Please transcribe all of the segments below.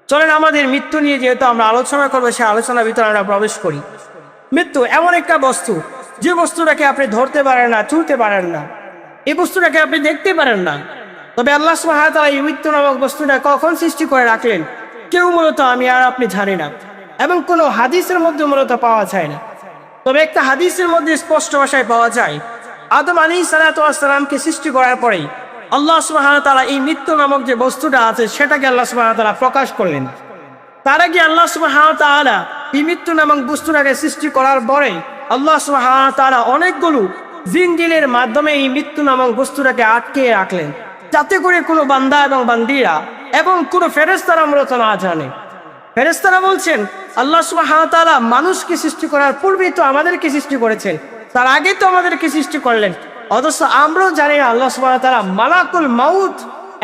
চলেন আমাদের মৃত্যু নিয়ে যেহেতু আমরা আলোচনা করবো, সেই আলোচনার ভিতরে আমরা প্রবেশ করি। মৃত্যু এমন একটা বস্তু, যে বস্তুটাকে আপনি ধরতে পারেন না, ছুঁতে পারেন না, এই বস্তুটাকে আপনি দেখতে পারেন না। তবে আল্লাহ সুবহানাহু ওয়া তাআলা এই মৃত্যু নামক বস্তুটা কখন সৃষ্টি করে রাখলেন, কেউ মূলত আমি আর আপনি জানি না, এবং কোনো হাদিসের মধ্যে মূলত পাওয়া যায় না। তবে একটা হাদিসের মধ্যে স্পষ্ট ভাষায় পাওয়া যায়, আদম আলাইহিসসালাতু ওয়াস সালামকে সৃষ্টি করার পরেই আল্লাহ সুবহানাহু ওয়া তাআলা এই মৃত্যু নামক যে বস্তুটা আছে সেটাকে আল্লাহ সুবহানাহু ওয়া তাআলা প্রকাশ করলেন। তার আগে আল্লাহ সুবহানাহু ওয়া তাআলা এই মৃত্যু নামক বস্তুটাকে সৃষ্টি করার পরে আল্লাহ সুবহানাহু ওয়া তাআলা অনেকগুলো জিনের মাধ্যমে এই মৃত্যু নামক বস্তুটাকে আটকে রাখলেন, যাতে করে কোনো বান্দা এবং বান্দিরা এবং কোনো ফেরেশতারা মূলত না জানে। ফেরেশতারা বলছেন আল্লাহ সুবহানাহু ওয়া তাআলা মানুষকে সৃষ্টি করার পূর্বেই তো আমাদেরকে সৃষ্টি করেছেন, তার আগে তো আমাদেরকে সৃষ্টি করলেন, অথচ আমরাও জানি না আল্লাহ সুবহানাহু ওয়া তাআলা মালাকুল মাউত,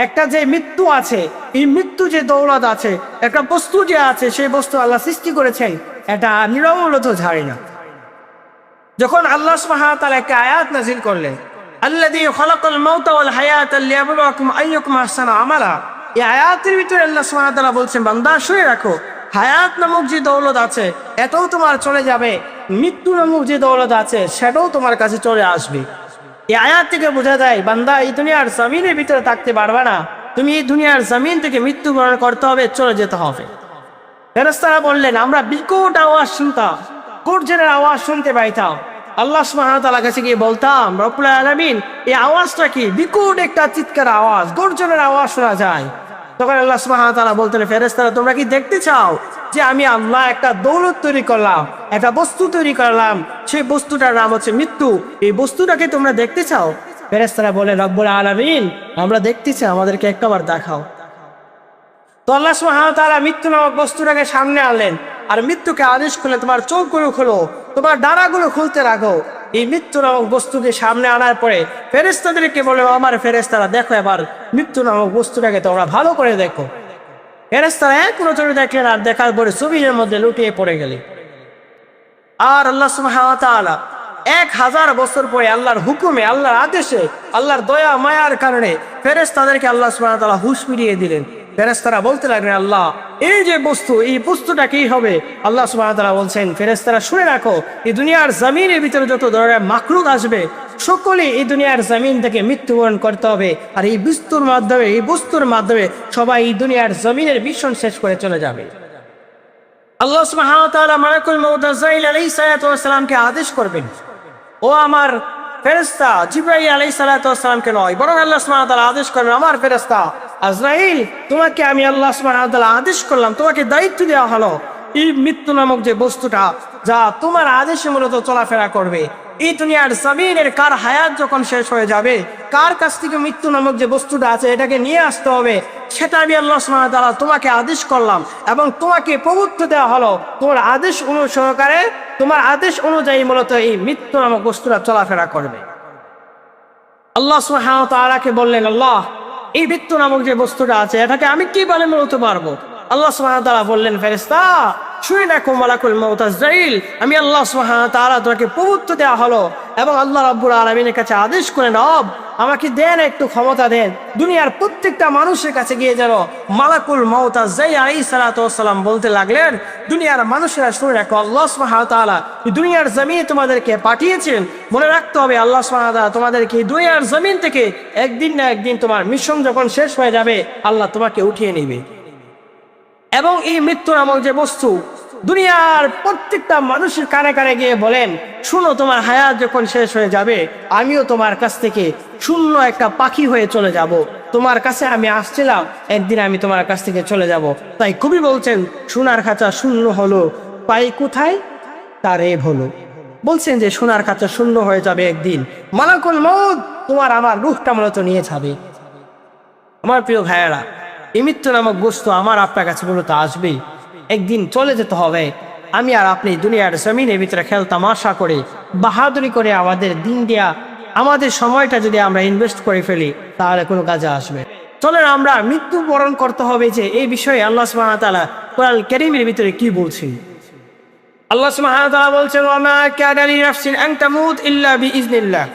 একটা যে মৃত্যু আছে, এই মৃত্যু যে দৌলত আছে, একটা বস্তু যে আছে, সেই বস্তু আল্লাহ সৃষ্টি করেছেন, এটা নিরবলত জানি না। যখন আল্লাহ সুবহানাহু ওয়া তাআলা একটা আয়াত নাযিল করলেন, আল্লাযী খালাকাল মাউতা ওয়াল হায়াতা লিয়াবলুয়াকুম আইয়ুকুম আহসানু আমালা, এই আয়াতের ভিতরে আল্লাহ সুবহানাহু ওয়া তাআলা বলছেন, বান্দা শুনে রাখো, হায়াত নামক যে দৌলত আছে এটাও তোমার চলে যাবে, মৃত্যু নামক যে দৌলত আছে সেটাও তোমার কাছে চলে আসবে। এই আয়াত থেকে বোঝা যায় বান্দা এই দুনিয়ার জমিনের ভিতরে থাকতে পারবে না, তুমি এই দুনিয়ার জমিন থেকে মৃত্যুবরণ করতে হবে, চলে যেতে হবে। ফেরেশতারা বললেন আমরা বিকট আওয়াজ শুনতাম, গর্জনের আওয়াজ শুনতে পাইতাম, আল্লাহ সুবহানাহু ওয়া তাআলার কাছে গিয়ে বলতাম, রব্বুল আলামিন এই আওয়াজটা কি? বিকট একটা চিৎকার আওয়াজ, গর্জনের আওয়াজ শোনা যায়। তখন আল্লাহ সুবহানাহু ওয়া তাআলা বলতেন, ফেরেশতারা তোমরা কি দেখতে চাও যে আমি আল্লাহ একটা দৌলত তৈরি করলাম, একটা বস্তু তৈরি করলাম, সেই বস্তুটার নাম হচ্ছে মৃত্যু, এই বস্তুটাকে তোমরা দেখতে চাও? ফেরেশতারা বলে, রব্বুল আলামিন আমরা দেখতে চাই, আমাদেরকে একবার দেখাও। তো আল্লাহ সুবহানাহু ওয়া তাআলা মৃত্যু নামক বস্তুটাকে সামনে আনলেন আর মৃত্যুকে আদেশ করলেন, তোমার চোখগুলো খোলো, তোমার ডানাগুলো খুলতে রাখো। এই মৃত্যু নামক বস্তুকে সামনে আনার পরে ফেরেশতাদেরকে বলে, আমার ফেরেশতারা দেখো এবার মৃত্যু নামক বস্তুটাকে তোমরা ভালো করে দেখো। ফেরেশতারা এক নজরে দেখলেন, আর দেখার পরে জমিনের মধ্যে লুটিয়ে পড়ে গেলেন। আর আল্লাহ সুবহানাহু ওয়া তাআলা 1000 বছর পরে আল্লাহর হুকুমে, আল্লাহর আদেশে, আল্লাহর দয়া মায়ার কারণে ফেরেশতাদেরকে আল্লাহ সুবহানাহু ওয়া তাআলা হুঁশ ফিরিয়ে দিলেন। ফেরেশতারা বলতে লাগলেন, আল্লাহ এই যে বস্তু, এই বস্তুটা কি হবে? আল্লাহ সুবহানাহু ওয়া তাআলা বলছেন, ফেরেশতারা শুনে রাখো, এই দুনিয়ার জমিনের ভিতরে যত ধরনের মাখলুক আসবে সকলেই এই দুনিয়ার জমিন থেকে মৃত্যুবরণ করতে হবে, আর এই বস্তুর মাধ্যমে, এই বস্তুর মাধ্যমে সবাই এই দুনিয়ার জমিনের মিশন শেষ করে চলে যাবে। আল্লাহ সুবহানাহু ওয়া তাআলা মালাকুল মাউত আজরাইল আলাইহিস সালাতু ওয়াস সালামকে আদেশ করবেন, ও আমার ফেরেশতা জিবরাইল আলাইহিস সালাতু ওয়াস সালামকে নয়, বরং আল্লাহ সুবহানাহু ওয়া তাআলা আদেশ করবেন, আমার ফেরেশতা আজরাইল তোমাকে আমি আল্লাহ সুবহানাহু ওয়া তাআলা আদেশ করলাম, তোমাকে দায়িত্ব দেওয়া হলো এই মৃত্যু নামক যে বস্তুটা, যা তোমার আদেশে মূলত চলাফেরা করবে, এই দুনিয়ার জমিনের কার হায়াত যখন শেষ হয়ে যাবে, কার কাছ থেকে মৃত্যু নামক যে বস্তুটা আছে এটাকে নিয়ে আসতে হবে, সেটা আমি আল্লাহ সুবহানাহু ওয়া তাআলা তোমাকে আদেশ করলাম, এবং তোমাকে প্রভুত্ব দেওয়া হলো তোমার আদেশ অনুসহকারে, তোমার আদেশ অনুযায়ী মূলত এই মৃত্যু নামক বস্তুটা চলাফেরা করবে। আল্লাহ সুবহানাহু ওয়া তাআলাকে বললেন, আল্লাহ এই মৃত্যু নামক যে বস্তুটা আছে এটাকে আমি কিভাবে মূলত পারবো? আল্লাহ সুবহানাহু ওয়া তাআলা বললেন, ফেরেশতা শুনে রাখো মালাকুল মাউত আজরাইল, আমি আল্লাহ সুবহানাহু ওয়া তাআলা তোমাকে প্রভুত্ব দেওয়া হলো, এবং আল্লাহ রাব্বুল আলামিনের কাছে আদেশ করেন, রব আমাকে দেন, একটু ক্ষমতা দেন, দুনিয়ার প্রত্যেকটা মানুষের কাছে গিয়ে যেন মালাকুল মাউত আজরাইল আলাইহিস সালাতু ওয়াস সালাম বলতে লাগলেন, দুনিয়ার মানুষেরা শুনে রাখো, আল্লাহ সুবহানাহু ওয়া তাআলা দুনিয়ার জমিনে তোমাদেরকে পাঠিয়েছেন, মনে রাখতে হবে আল্লাহ সুবহানাহু ওয়া তাআলা তোমাদেরকে দুনিয়ার জমিন থেকে একদিন না একদিন তোমার মিশন যখন শেষ হয়ে যাবে আল্লাহ তোমাকে উঠিয়ে নেবে। এবং এই মৃত্যু নামক যে বস্তু দুনিয়ার প্রত্যেকটা মানুষের কানে কানে গিয়ে বলেন, শুনো তোমার হায়াত যখন শেষ হয়ে যাবে আমিও তোমার কাছ থেকে শূন্য একটা পাখি হয়ে চলে যাব, তোমার কাছে আমি আসছিলাম, একদিন আমি তোমার কাছ থেকে চলে যাব। তাই কবি বলছেন, সোনার খাঁচা শূন্য হলো, পাই কোথায় তার এ হলো। বলছেন যে সোনার খাঁচা শূন্য হয়ে যাবে একদিন, মালাকুল মউত তোমার আমার রূহটা মূলত নিয়ে যাবে। আমার প্রিয় ভাইয়েরা, এই মৃত্যু নামক বস্তু আমার আপনার কাছে মূলত আসবেই, একদিন চলে যেতে হবে। আমি আর আপনি দুনিয়ার জমিনের ভিতরে খেলতামাশা করে, বাহাদুরি করে আমাদের দিন দেয়া, আমাদের সময়টা যদি আমরা ইনভেস্ট করে ফেলি তাহলে কোনো কাজে আসবে। চলেন আমরা মৃত্যুবরণ করতে হবে, যে এই বিষয়ে আল্লাহ সুবহানাহু ওয়া তাআলা কোরআন কারীমের ভিতরে কি বলছেন। আল্লাহ সুবহানাহু ওয়া তাআলা বলছেন, ওয়া মা কানা লিনাফসিন আন তামুত ইল্লা বিইজনিল্লাহ।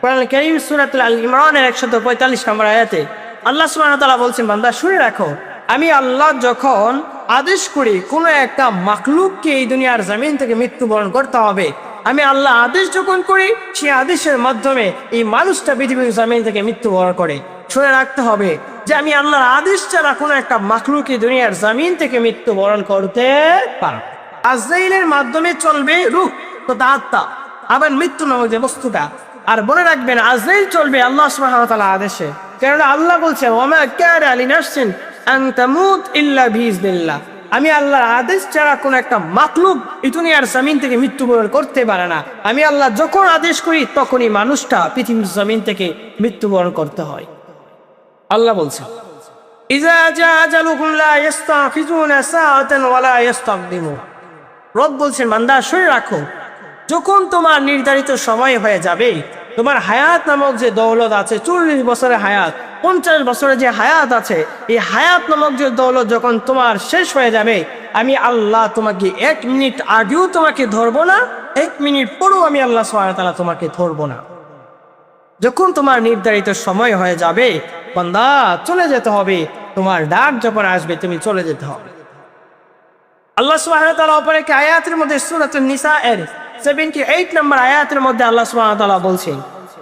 কোরআন কারীম সূরাতুল আল ইমরানের 145 নম্বর আয়াতে আল্লাহ সুবহানাহু ওয়া তাআলা বলছেন, বান্দা শুনে রাখো, আমি আল্লাহ যখন আদেশ করি কোনো একটা মাখলুককে এই দুনিয়ার জমিন থেকে মৃত্যুবরণ করতে হবে, আমি আল্লাহ আদেশ যখন করি সেই আদেশের মাধ্যমে এই মানুষটা পৃথিবীর জমিন থেকে মৃত্যুবরণ করে। শুনে রাখতে হবে যে আমি আল্লাহর আদেশ ছাড়া কোনো একটা মাখলুক এই দুনিয়ার জমিন থেকে মৃত্যুবরণ করতে পারব। আজরাইলের মাধ্যমে চলবে রূহ তথা আত্মা, আবার মৃত্যু নামক যে বস্তুটা। আর বলে রাখবেন আজরাইল চলবে আল্লাহ সুবহানাহু ওয়া তাআলার আদেশে, কারণ আল্লাহ বলছেন ওয়ামা কানা লিনাফসিন আন তামুত ইল্লা বিইজনিল্লাহ, আমি আল্লাহর আদেশ ছাড়া কোন একটা মাখলুক এই দুনিয়ার জমিন থেকে মৃত্যুবরণ করতে পারে না। আমি আল্লাহ যখন আদেশ করি তখনই মানুষটা পৃথিবীর জমিন থেকে মৃত্যুবরণ করতে হয়। আল্লাহ বলছেন ইজা জা আজালুহুম লা ইস্তাখিজুনা সাআতান ওয়া লা ইস্তাকদিমুন। রব বলছেন বান্দা শুনে রাখো, যখন তোমার নির্ধারিত সময় হয়ে যাবে, তোমার হায়াত নামক যে দৌলত আছে, 40 বছরের হায়াত, 50 বছরের যে হায়াত আছে, এই হায়াত নামক যে দৌলত যখন তোমার শেষ হয়ে যাবে, আমি আল্লাহ তোমাকে 1 মিনিট আগেও তোমাকে ধরবো না, 1 মিনিট পরেও আমি আল্লাহ সুবহানাহু ওয়া তাআলা তোমাকে ধরবো না। যখন তোমার নির্ধারিত সময় হয়ে যাবে বান্দা চলে যেতে হবে, তোমার ডাক যখন আসবে তুমি চলে যেতে হবে। আল্লাহ সুবহানাহু ওয়া তাআলা অপর এক আয়াতের মধ্যে সূরাতুন নিসা এর 78 নম্বর আয়াতের মধ্যে আল্লাহ সুবহানাহু ওয়া তাআলা বলছেন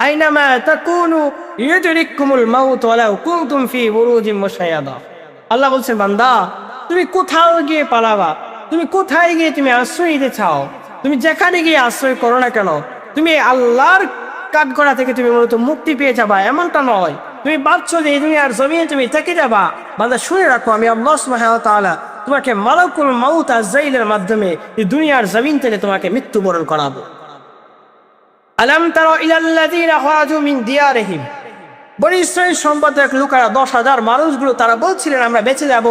আইনামা তাকুনু ইউদরিকুমুল মাউত ওয়ালাউ কুনতুম ফি বুরুজিম মুশাইয়াদা। আল্লাহ বলছেন বান্দা তুমি কোথাও গিয়ে পালাবা, তুমি কোথায় গিয়ে তুমি আশ্রয় নিতে চাও, তুমি যেখানে গিয়ে আশ্রয় করো না কেন, তুমি আল্লাহর কাঠগড়া থেকে তুমি মূলত মুক্তি পেয়ে যাবা এমনটা নয়। তুমি ভাবছো যে এই দুনিয়ার জমিনে তুমি থেকে যাবা, বান্দা শুনে রাখো আমি আল্লাহ সুবহানাহু ওয়া তাআলা তোমাকে মালাকুল মাউত আজরাইলের মাধ্যমে এই দুনিয়ার জমিন থেকে তোমাকে মৃত্যুবরণ করাবো। আলাম তারা ইলাল্লাযীনা খারাজু মিন দিয়ারিহিম, বনী ইসরাঈল সম্প্রদায়ের লোকেরা 10,000 মানুষগুলো তারা বলছিলেন আমরা বেঁচে যাব,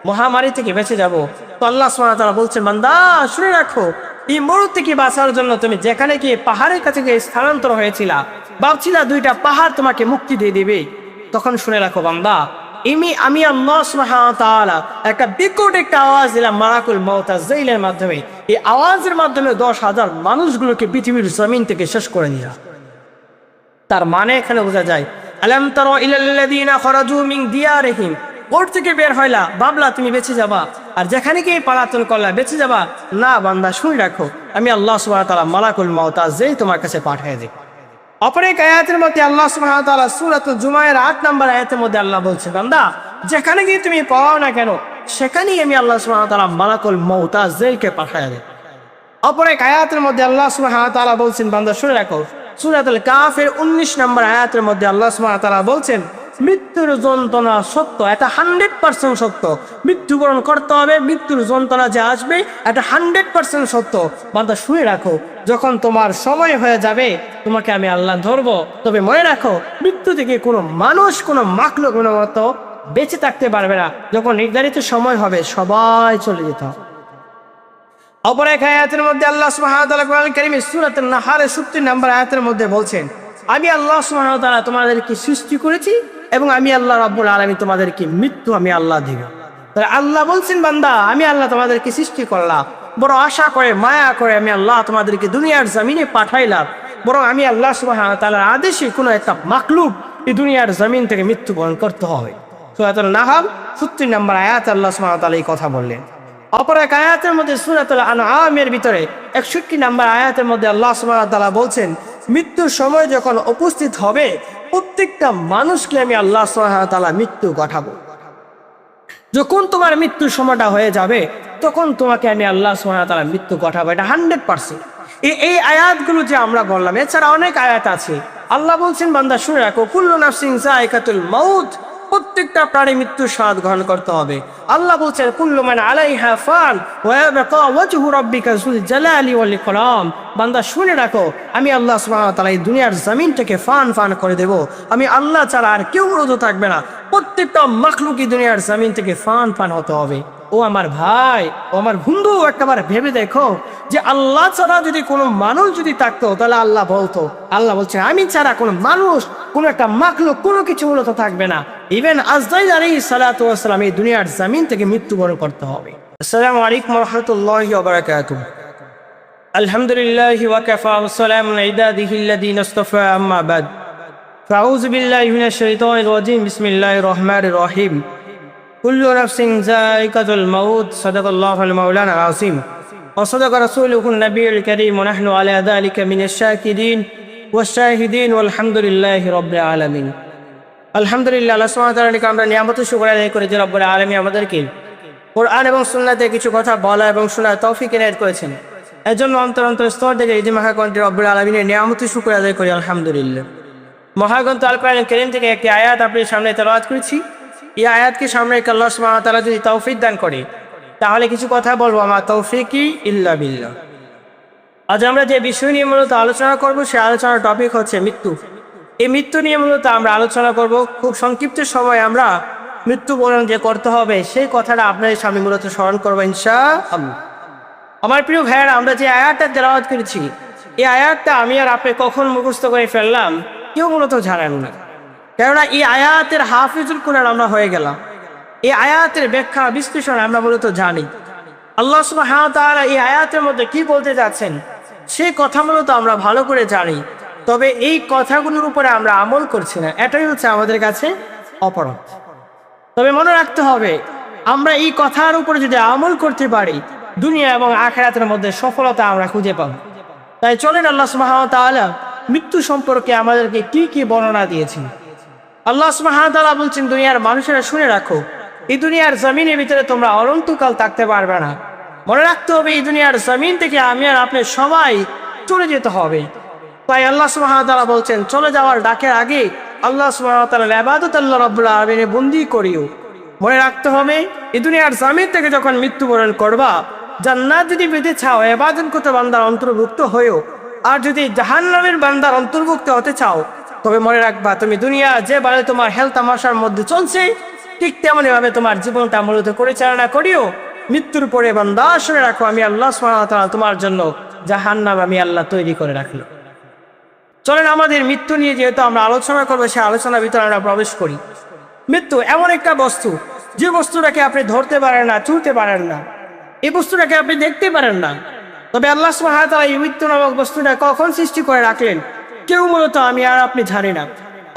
মহামারী থেকে বেঁচে যাব। তো আল্লাহ সুবহানাহু ওয়া তাআলা বলছেন বান্দা শুনে রাখো, এই মরুর থেকে বাঁচার জন্য তুমি যেখানে গিয়ে পাহাড়ের কাছে গিয়ে স্থানান্তর হয়েছিলা, ভাবছিলা 2টা পাহাড় তোমাকে মুক্তি দিয়ে দিবে, তখন শুনে রাখো বান্দা আমি আল্লাহ সুবহানাহু ওয়া তাআলা একটা বিকট একটা আওয়াজ দিলাম মালাকুল মাউত আজরাইলের মাধ্যমে। এই আওয়াজের মাধ্যমে 10,000 মানুষগুলোকে পৃথিবীর জমিন থেকে শেষ করে নিলাম। তার মানে এখানে বোঝা যায় আলাম তারা ইলাল্লাযীনা খারাজু মিন দিয়ারিহিম, ওর থেকে বের হইলা ভাবলা তুমি বেঁচে যাবা, আর যেখানে গিয়ে পালাতন করলা বেঁচে যাবা না। বান্দা শুনে রাখো আমি আল্লাহ সুবহানাহু ওয়া তাআলা মালাকুল মাউত আজরাইল তোমার কাছে পাঠিয়ে দেব। অপর এক আয়াতের মধ্যে আল্লাহ সুবহানাহু ওয়া তাআলা সূরাতুল জুমায়ের 8 নম্বর আয়াতের মধ্যে আল্লাহ বলছেন বান্দা যেখানে গিয়ে তুমি পাও না কেন সেখানেই আমি আল্লাহ সুবহানাহু ওয়া তাআলা মালাকুল মাউত আজরাইলকে পাঠিয়ে দেব। অপর এক আয়াতের মধ্যে আল্লাহ সুবহানাহু ওয়া তাআলা বলছেন বান্দা শুনে রাখো সূরাতুল কাফের 19 নম্বর আয়াতের মধ্যে আল্লাহ সুবহানাহু ওয়া তাআলা বলছেন মৃত্যুর যন্ত্রণা সত্য, এটা 100% সত্য। মৃত্যুবরণ করতে হবে, মৃত্যুর যন্ত্রণা যে আসবে এটা 100% সত্য। বান্দা শুনে রাখো যখন তোমার সময় হয়ে যাবে তোমাকে আমি আল্লাহ ধরবো, তবে মনে রাখো মৃত্যু থেকে কোনো মানুষ কোনো মাখলুক কোনো মতো বেঁচে থাকতে পারবে না। যখন নির্ধারিত সময় হবে সবাই চলে যেতে হবে। অপর এক আয়াতের মধ্যে আল্লাহ সুবহানাহু ওয়া তাআলা কোরআন কারীমের সূরাতুন নাহলের 70 নম্বর আয়াতের মধ্যে বলছেন আমি আল্লাহ সুবহানাহু ওয়া তাআলা তোমাদেরকে সৃষ্টি করেছি এবং আমি আল্লাহ রাব্বুল আলামিন তোমাদেরকে মৃত্যু আমি আল্লাহ দিব। তাহলে আল্লাহ বলছেন বান্দা আমি আল্লাহ তোমাদেরকে সৃষ্টি করলাম, বড় আশা করে মায়া করে আমি আল্লাহ তোমাদেরকে দুনিয়ার জমিনে পাঠাইলাম, বরং আমি আল্লাহ সুবহানাহু ওয়া তাআলার আদেশে কোনো একটা মাখলুক এই দুনিয়ার জমিন থেকে মৃত্যুবরণ করতে হবে। সূরাতুল নাহল 70 নম্বর আয়াত আল্লাহ সুবহানাহু ওয়া তাআলা এই কথা বললেন। অপর এক আয়াতের মধ্যে সূরাতুল আনআমের ভিতরে 61 নম্বর আয়াতের মধ্যে আল্লাহ সুবহানাহু ওয়া তাআলা বলছেন মৃত্যুর সময় যখন উপস্থিত হবে প্রত্যেকটা মানুষকে আমি আল্লাহ সুবহানাহু ওয়া তাআলা মৃত্যু ঘটাবো। যখন তোমার মৃত্যুর সময়টা হয়ে যাবে তখন তোমাকে আমি আল্লাহ সুবহানাহু ওয়া তাআলা মৃত্যু ঘটাবো, এটা 100%। এই আয়াতগুলো যে আমরা বললাম এছাড়া অনেক আয়াত আছে। আল্লাহ বলছেন বান্দা শুনে রাখো কুল্লু নাফসিন যায়কাতুল মাউত, প্রত্যেকটা প্রাণী মৃত্যুর স্বাদ গ্রহণ করতে হবে। আল্লাহ বলছেন কুল্লু মান আলাইহা ফান ওয়া ইয়াবকা ওয়াজহু রাব্বিকা যুল জালালি ওয়াল ইকরাম। বান্দা শুনে রাখো আমি আল্লাহ সুবহানাহু ওয়া তাআলা এই দুনিয়ার জমিনটাকে ফান ফান করে দেব, আমি আল্লাহ ছাড়া আর কেউ রোধ থাকবে না। প্রত্যেকটা মাখলুকই দুনিয়ার জমিন থেকে ফান ফান হতে হবে। ও আমার ভাই ও আমার বন্ধু একবার ভেবে দেখো যে আল্লাহ ছাড়া যদি কোনো মানুষ যদি থাকতো তাহলে আল্লাহ বলতো, আল্লাহ বলছে আমি ছাড়া কোনো মানুষ কোনো একটা মাখলুক কোনো কিছু মূলত থাকবে না। ইভেন আজরাইল আলাইহিস সালাতু ওয়াস সালাম এই দুনিয়ার জমিন থেকে মৃত্যুবরণ করতে হবে। আসসালামু আলাইকুম ওয়া রাহমাতুল্লাহি ওয়া বারাকাতুহু। আলহামদুলিল্লাহি ওয়া কাফা ওয়া সালামুন আলা ইবাদিহিল্লাযীনা ইসতাফা আম্মা বাদ। ফাউযু বিল্লাহি মিনাশ শাইতানির রাজীম। বিসমিল্লাহির রহমানির রহিম। কুল্লু নাফসিন যায়িকাতুল মাউত সাদাকাল্লাহুল মাওলানা আযীম ওয়া সাদাকা রাসূলুহুন নবিয়ুল কারীম ওয়া নাহনু আলা যালিকা মিনাশ শাকিরিন ওয়াশ শাহিদিন ওয়ালহামদুলিল্লাহি রাব্বিল আলামিন। আলহামদুলিল্লাহ, আল্লাহ সুবহানাহু ওয়া তাআলাকে আমরা নিয়ামতের শুকর আদায় করি যে রব্বুল আলামিন আমাদেরকে কোরআন এবং সুন্নাতে কিছু কথা বলা এবং শোনার তৌফিক এনায়েত করেছেন। এর জন্য অন্তর অন্তর স্তর থেকে এই যে মহাগ্রন্থ রব্বুল আলামিনের নিয়ামতের শুকর আদায় করি আলহামদুলিল্লাহ। মহাগ্রন্থ আল কোরআনুল কারীম থেকে একটি আয়াত আপনাদের সামনে তেলাওয়াত করেছি। এই আয়াতকে সামনে রেখে আল্লাহ সুবহানাহু ওয়া তাআলা যদি তৌফিক দান করে তাহলে কিছু কথা বলবো, আমার তৌফিকি ইল্লা বিল্লাহ। আজ আমরা যে বিষয় নিয়ে মূলত আলোচনা করব সেই আলোচনার টপিক হচ্ছে মৃত্যু। এই মৃত্যু নিয়ে মূলত আমরা আলোচনা করব। খুব সংক্ষিপ্ত সময় আমরা মৃত্যুবরণ যে করতে হবে সেই কথাটা আপনাদের সামনে মূলত স্মরণ করবো ইনশাআল্লাহ। আমার প্রিয় ভাইয়েরা, আমরা যে আয়াতটা তেলাওয়াত করেছি এই আয়াতটা আমি আর আপনি কখন মুখস্থ করে ফেললাম কেউ মূলত জানেন না, কেননা এই আয়াতের হাফিজুল কোরআন আমরা হয়ে গেলাম। এই আয়াতের ব্যাখ্যা বিশ্লেষণ আমরা মূলত জানি। আল্লাহ সুবহানাহু ওয়া তাআলা এই আয়াতের মধ্যে কি বলতে যাচ্ছেন সেই কথা মূলত আমরা ভালো করে জানি, তবে এই কথাগুলোর উপরে আমরা আমল করছি না, এটাই হচ্ছে আমাদের কাছে অপরাধ। তবে মনে রাখতে হবে, আমরা এই কথার উপরে যদি আমল করতে পারি দুনিয়া এবং আখিরাতের মধ্যে সফলতা আমরা খুঁজে পাব। তাই চলেন আল্লাহ সুবহানাহু ওয়া তাআলা মৃত্যু সম্পর্কে আমাদেরকে কি কি বর্ণনা দিয়েছেন। আল্লাহ সুবহানাহু ওয়া তাআলা বলছেন, দুনিয়ার মানুষেরা শুনে রাখো, এই দুনিয়ার জমিনের ভিতরে তোমরা অনন্তকাল থাকতে পারবে না। মনে রাখতে হবে, এই দুনিয়ার জমিন থেকে আমি আর আপনি সবাই চলে যেতে হবে। তাই আল্লাহ সুবহানাহু ওয়া তাআলা বলছেন, চলে যাওয়ার ডাকের আগে আল্লাহ সুবহানাহু ওয়া তাআলার ইবাদত আল্লাহ রাব্বুল আলামিনে বন্দী করিও। মনে রাখতে হবে, এই দুনিয়ার জমিন থেকে যখন মৃত্যুবরণ করবা, জান্নাত যদি পেতে চাও ইবাদত করতে বান্দার অন্তর্ভুক্ত হয়েও, আর যদি জাহান্নামের বান্দার অন্তর্ভুক্ত হতে চাও তবে মনে রাখবা, তুমি দুনিয়া যেভাবে তোমার হেলথ তামাশার মধ্যে চলছে ঠিক তেমনি ভাবে তোমার জীবনটা মূলত পরিচালনা করিও। মৃত্যুর পরে বান্দা শুনে রাখো, আমি আল্লাহ সুবহানাহু ওয়া তাআলা তোমার জন্য জাহান্নাম আমি আল্লাহ তৈরি করে রাখলো। চলেন আমাদের মৃত্যু নিয়ে যেহেতু আমরা আলোচনা করবো সেই আলোচনার ভিতরে আমরা প্রবেশ করি। মৃত্যু এমন একটা বস্তু যে বস্তুটাকে আপনি ধরতে পারেন না, ছুঁতে পারেন না, এই বস্তুটাকে আপনি দেখতে পারেন না। তবে আল্লাহ সুবহানাহু ওয়া তাআলা এই মৃত্যু নামক বস্তুটা কখন সৃষ্টি করে রাখলেন কেউ মূলত আমি আর আপনি জানি না,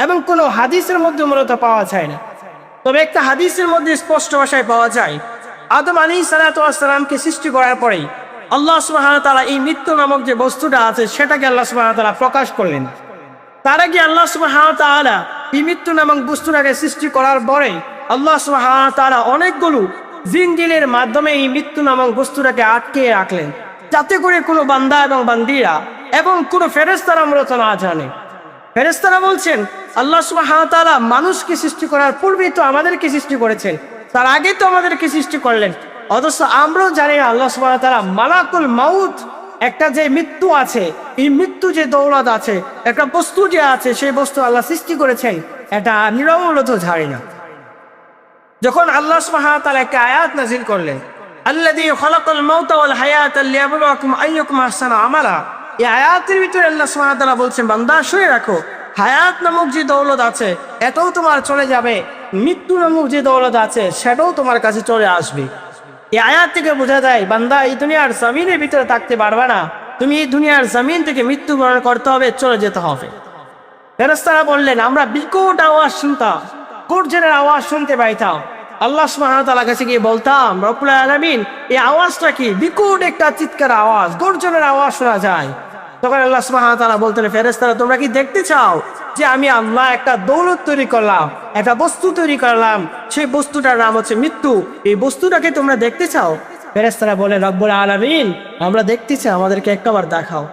এবং কোনো হাদিসের মধ্যে মূলত পাওয়া যায় না। তবে একটা হাদিসের মধ্যে স্পষ্ট ভাষায় পাওয়া যায়, আদম আলাইহিস সালাতু ওয়াস সালামকে সৃষ্টি করার পরেই আল্লাহ সুবহানাহু ওয়া তাআলা এই মৃত্যু নামক যে বস্তুটা আছে সেটাকে আল্লাহ সুবহানাহু ওয়া তাআলা প্রকাশ করলেন। তার আগে আল্লাহ সুবহানাহু ওয়া তাআলা এই মৃত্যু নামক বস্তুটাকে সৃষ্টি করার পরে আল্লাহ সুবহানাহু ওয়া তাআলা অনেকগুলো জিনজিনের মাধ্যমে এই মৃত্যু নামক বস্তুটাকে আটকে রাখলেন, যাতে করে কোনো বান্দা এবং বান্দিরা এবং কোনো ফেরেশতারা মূলত না জানে। ফেরেশতারা বলছেন, আল্লাহ সুবহানাহু ওয়া তাআলা মানুষকে সৃষ্টি করার পূর্বেই তো আমাদেরকে সৃষ্টি করেছেন, তার আগে তো আমাদেরকে সৃষ্টি করলেন, অথচ আমরাও জানি না আল্লাহ সুবহানাহু ওয়া তাআলা মালাকুল মাউত একটা যে মৃত্যু আছে, এই মৃত্যু যে দৌলত আছে, একটা বস্তু যে আছে সেই বস্তু আল্লাহ সৃষ্টি করেছেন, এটা আমরাও মূলত জানি না। যখন আল্লাহ সুবহানাহু ওয়া তাআলা একটা আয়াত নাযিল করলেন, আল্লাযী খালাকাল মাউতা ওয়াল হায়াতা লিয়াবলুয়াকুম আইয়ুকুম আহসানু আমালা, এই আয়াতের ভিতরে আল্লাহ সুবহানাহু ওয়া তাআলা বলছেন, বান্দা শুনে রাখো, হায়াত নামক যে দৌলত আছে এটাও তোমার চলে যাবে, মৃত্যু নামক যে দৌলত আছে সেটাও তোমার কাছে চলে আসবে। এই আয়াত থেকে বোঝা যায়, বান্দা এই দুনিয়ার জমিনের ভিতরে থাকতে পারবে না, তুমি এই দুনিয়ার জমিন থেকে মৃত্যুবরণ করতে হবে, চলে যেতে হবে। ফেরেশতারা বললেন, আমরা বিকট আওয়াজ শুনতাম, গর্জনের আওয়াজ শুনতে পাইতাম। আল্লাহ সুবহানাহু ওয়া তাআলার কাছে গিয়ে বলতাম, রব্বুল আলামিন এই আওয়াজটা কি? বিকট একটা চিৎকার আওয়াজ, গর্জনের আওয়াজ শোনা যায়। তখন আল্লাহ সুবহানাহু ওয়া তাআলা বলতেন, ফেরেশতারা তোমরা কি দেখতে চাও যে আমি আল্লাহ একটা দৌলত তৈরি করলাম, একটা বস্তু তৈরি করলাম, সেই বস্তুটার নাম হচ্ছে মৃত্যু, এই বস্তুটাকে তোমরা দেখতে চাও? ফেরেশতারা বলে, রব্বুল আলামিন আমরা দেখতে চাই, আমাদেরকে একবার দেখাও।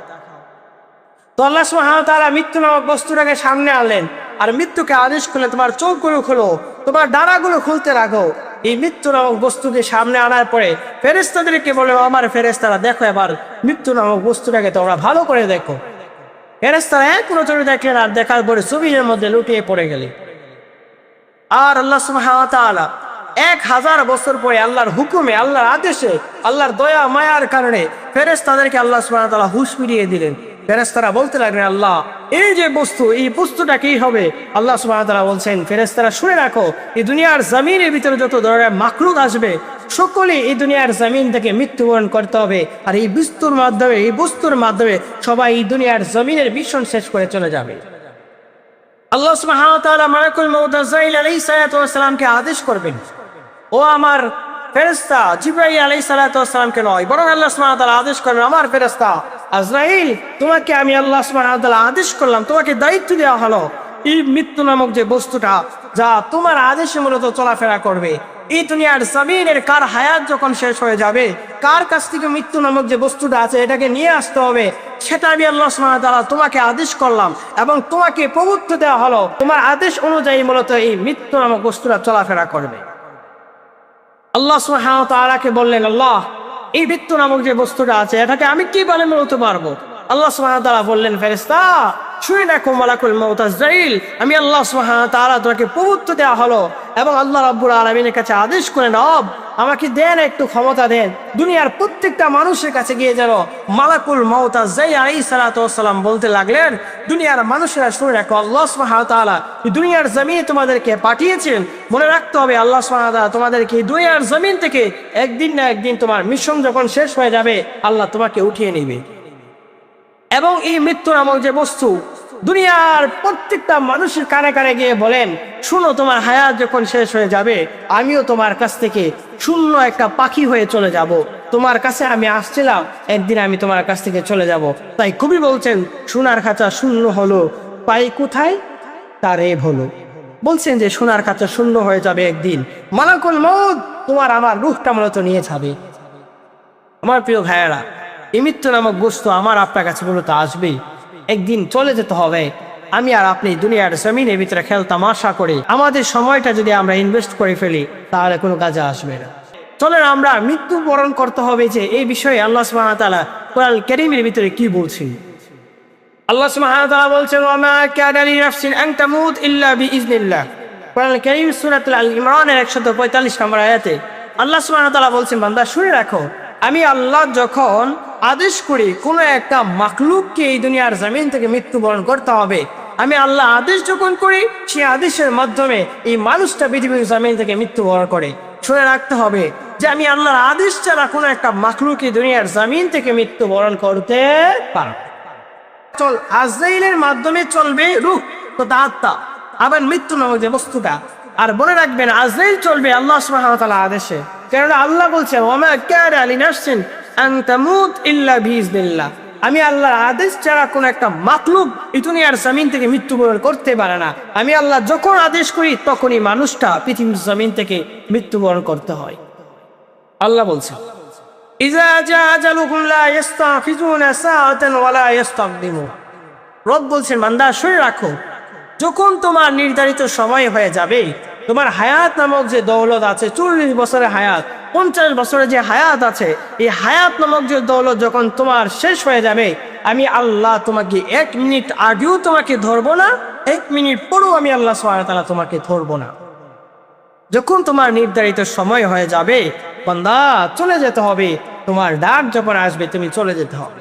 তো আল্লাহ সুবহানাহু ওয়া তাআলা মৃত্যু নামক বস্তুটাকে সামনে আনলেন আর মৃত্যুকে আদেশ করলেন, তোমার চোখগুলো খোলো, তোমার ডানাগুলো খুলতে রাখো। এই মৃত্যু নামক বস্তুকে সামনে আনার পরে ফেরেশতাদেরকে বলে, আমার ফেরেশতারা দেখো এবার মৃত্যু নামক বস্তুটাকে তোমরা ভালো করে দেখো। ফেরেশতারা এক নজরে দেখলেন আর দেখার পরে জমিনের মধ্যে লুটিয়ে পড়ে গেলেন। আর আল্লাহ সুবহানাহু ওয়া তাআলা 1000 বছর পরে আল্লাহর হুকুমে, আল্লাহর আদেশে, আল্লাহর দয়া মায়ার কারণে ফেরেশতাদেরকে আল্লাহ সুবহানাহু ওয়া তাআলা হুঁশ ফিরিয়ে দিলেন। ফেরেশতারা বলতে লাগলেন, আল্লাহ এই যে বস্তু, এই বস্তুটা কি হবে? আল্লাহ সুবহানাহু ওয়া তাআলা বলছেন, ফেরেশতারা শুনে রাখো, এই দুনিয়ার জমিনের ভিতরে যত ধরনের মাখলুক আসবে সকলে এই দুনিয়ার জমিন থেকে মৃত্যুবরণ করতে হবে, আর এই বস্তুর মাধ্যমে, এই বস্তুর মাধ্যমে সবাই এই দুনিয়ার জমিনের মিশন শেষ করে চলে যাবে। আল্লাহ সুবহানাহু ওয়া তাআলা মালাকুল মাউত আজরাইল আলাইহিস সালাতু ওয়াস সালামকে আদেশ করবেন, ও আমার ফেরেশতা জিবরাইল আলাইহিস সালাতু ওয়াস সালামকে নয়, বরং আল্লাহ সুবহানাহু ওয়া তাআলা আদেশ করেন, আমার ফেরেশতা আজরাইল, তোমাকে আমি আল্লাহ সুবহানাহু ওয়া তাআলা আদেশ করলাম, তোমাকে দায়িত্ব দেওয়া হলো এই মৃত্যু নামক যে বস্তুটা, যা তোমার আদেশে মূলত চলাফেরা করবে। এই দুনিয়ার জমিনের কার হায়াত যখন শেষ হয়ে যাবে, কার কাছ থেকে মৃত্যু নামক যে বস্তুটা আছে এটাকে নিয়ে আসতে হবে, সেটা আমি আল্লাহ সুবহানাহু ওয়া তাআলা তোমাকে আদেশ করলাম এবং তোমাকে প্রভুত্ব দেওয়া হলো, তোমার আদেশ অনুযায়ী মূলত এই মৃত্যু নামক বস্তুটা চলাফেরা করবে। আল্লাহ সুবহানাহু ওয়া তাআলাকে বললেন, আল্লাহ, এই মৃত্যু নামক যে বস্তুটা আছে এটাকে আমি কিভাবে মূলত পারবো? আল্লাহ সুবহানাহু ওয়া তাআলা বললেন, ফেরেশতা শুনে রাখো মালাকুল মউত আজরাইল, আমি আল্লাহ সুবহানাহু ওয়া তাআলা তোমাকে প্রভুত্ব দেওয়া হলো এবং আল্লাহ রাব্বুল আলামিনের কাছে আদেশ করেন, রব আমাকে দেন, একটু ক্ষমতা দেন, দুনিয়ার প্রত্যেকটা মানুষের কাছে গিয়ে যেন মালাকুল মউত আজরাইল আলাইহিস সালাতু ওয়াস সালাম বলতে লাগলেন, দুনিয়ার মানুষেরা শুনে রাখো, আল্লাহ সুবহানাহু ওয়া তাআলা দুনিয়ার জমিনে তোমাদেরকে পাঠিয়েছেন, মনে রাখতে হবে আল্লাহ সুবহানাহু ওয়া তাআলা তোমাদেরকে দুনিয়ার জমিন থেকে একদিন না একদিন তোমার মিশন যখন শেষ হয়ে যাবে আল্লাহ তোমাকে উঠিয়ে নেবে। এবং এই মৃত্যু নামক যে বস্তু দুনিয়ার প্রত্যেকটা মানুষের কানে কানে গিয়ে বলেন, শুনো, তোমার হায়াত যখন শেষ হয়ে যাবে আমিও তোমার কাছ থেকে শূন্য একটা পাখি হয়ে চলে যাব, তোমার কাছে আমি আসছিলাম, একদিন আমি তোমার কাছ থেকে চলে যাব। তাই কবি বলছেন, সোনার খাঁচা শূন্য হলো, পাই কোথায় তার এ হলো। বলছেন যে সোনার খাঁচা শূন্য হয়ে যাবে একদিন, মালাকুল মউত তোমার আমার রূহটা মূলত নিয়ে যাবে। আমার প্রিয় ভাইয়েরা, এই মৃত্যু নামক বস্তু আমার আপনার কাছে মূলত আসবেই, একদিন চলে যেতে হবে। আমি আর আপনি দুনিয়ার জমিনের ভিতরে খেল তামাশা করে আমাদের সময়টা যদি আমরা ইনভেস্ট করে ফেলি তাহলে কোনো কাজে আসবে না। চলেন আমরা মৃত্যুবরণ করতে হবে, যে এই বিষয়ে আল্লাহ সুবহানাহু ওয়া তাআলা কোরআন কারীমের ভিতরে কি বলছেন। আল্লাহ সুবহানাহু ওয়া তাআলা বলছেন, ওয়া মা কানা লিনাফসিন আন তামুত ইল্লা বিইজনিল্লাহ। কোরআন কারীম সূরাতুল আল ইমরানের 145 নম্বর আয়াতে আল্লাহ সুবহানাহু ওয়া তাআলা বলছেন, বান্দা শুনে রাখো, আমি আল্লাহ যখন আদেশ করি কোনো একটা মাখলুককে এই দুনিয়ার জমিন থেকে মৃত্যুবরণ করতে হবে, আমি আল্লাহ আদেশ যখন করি সেই আদেশের মাধ্যমে এই মানুষটা পৃথিবীর জমিন থেকে মৃত্যুবরণ করে। শুনে রাখতে হবে যে আমি আল্লাহর আদেশ ছাড়া কোনো একটা মাখলুক এই দুনিয়ার জমিন থেকে মৃত্যুবরণ করতে পারব। চল আজরাইলের মাধ্যমে চলবে রূহ তথা আত্মা, আবার মৃত্যু নামক যে বস্তুটা। আর মনে রাখবেন আজরাইল চলবে আল্লাহ সুবহানাহু ওয়া তাআলা আদেশে, কারণ আল্লাহ বলছেন, ওয়া মা কানা লিনাফসিন আন তামুত ইল্লা বিইজনিল্লাহ। আমি আল্লাহর আদেশ ছাড়া কোন একটা মাখলুক এই দুনিয়ার জমিন থেকে মৃত্যুবরণ করতে পারে না। আমি আল্লাহ যখন আদেশ করি তখনই মানুষটা পৃথিবীর জমিন থেকে মৃত্যুবরণ করতে হয়। আল্লাহ বলছেন, ইযা জা আজালুহুম লা ইস্তাখিজুনা সাআতান ওয়া লা ইস্তাকদিমুন। রব বলছেন, বান্দা শুনে রাখো, যখন তোমার নির্ধারিত সময় হয়ে যাবে, তোমার হায়াত নামক যে দৌলত আছে, 40 বছরের হায়াত, 50 বছরের যে হায়াত আছে, এই হায়াত নামক যে দৌলত যখন তোমার শেষ হয়ে যাবে, আমি আল্লাহ তোমাকে 1 মিনিট আগেও তোমাকে ধরবো না, 1 মিনিট পরেও আমি আল্লাহ সুবহানাহু ওয়া তাআলা তোমাকে ধরবো না। যখন তোমার নির্ধারিত সময় হয়ে যাবে বান্দা চলে যেতে হবে, তোমার ডাক যখন আসবে তুমি চলে যেতে হবে।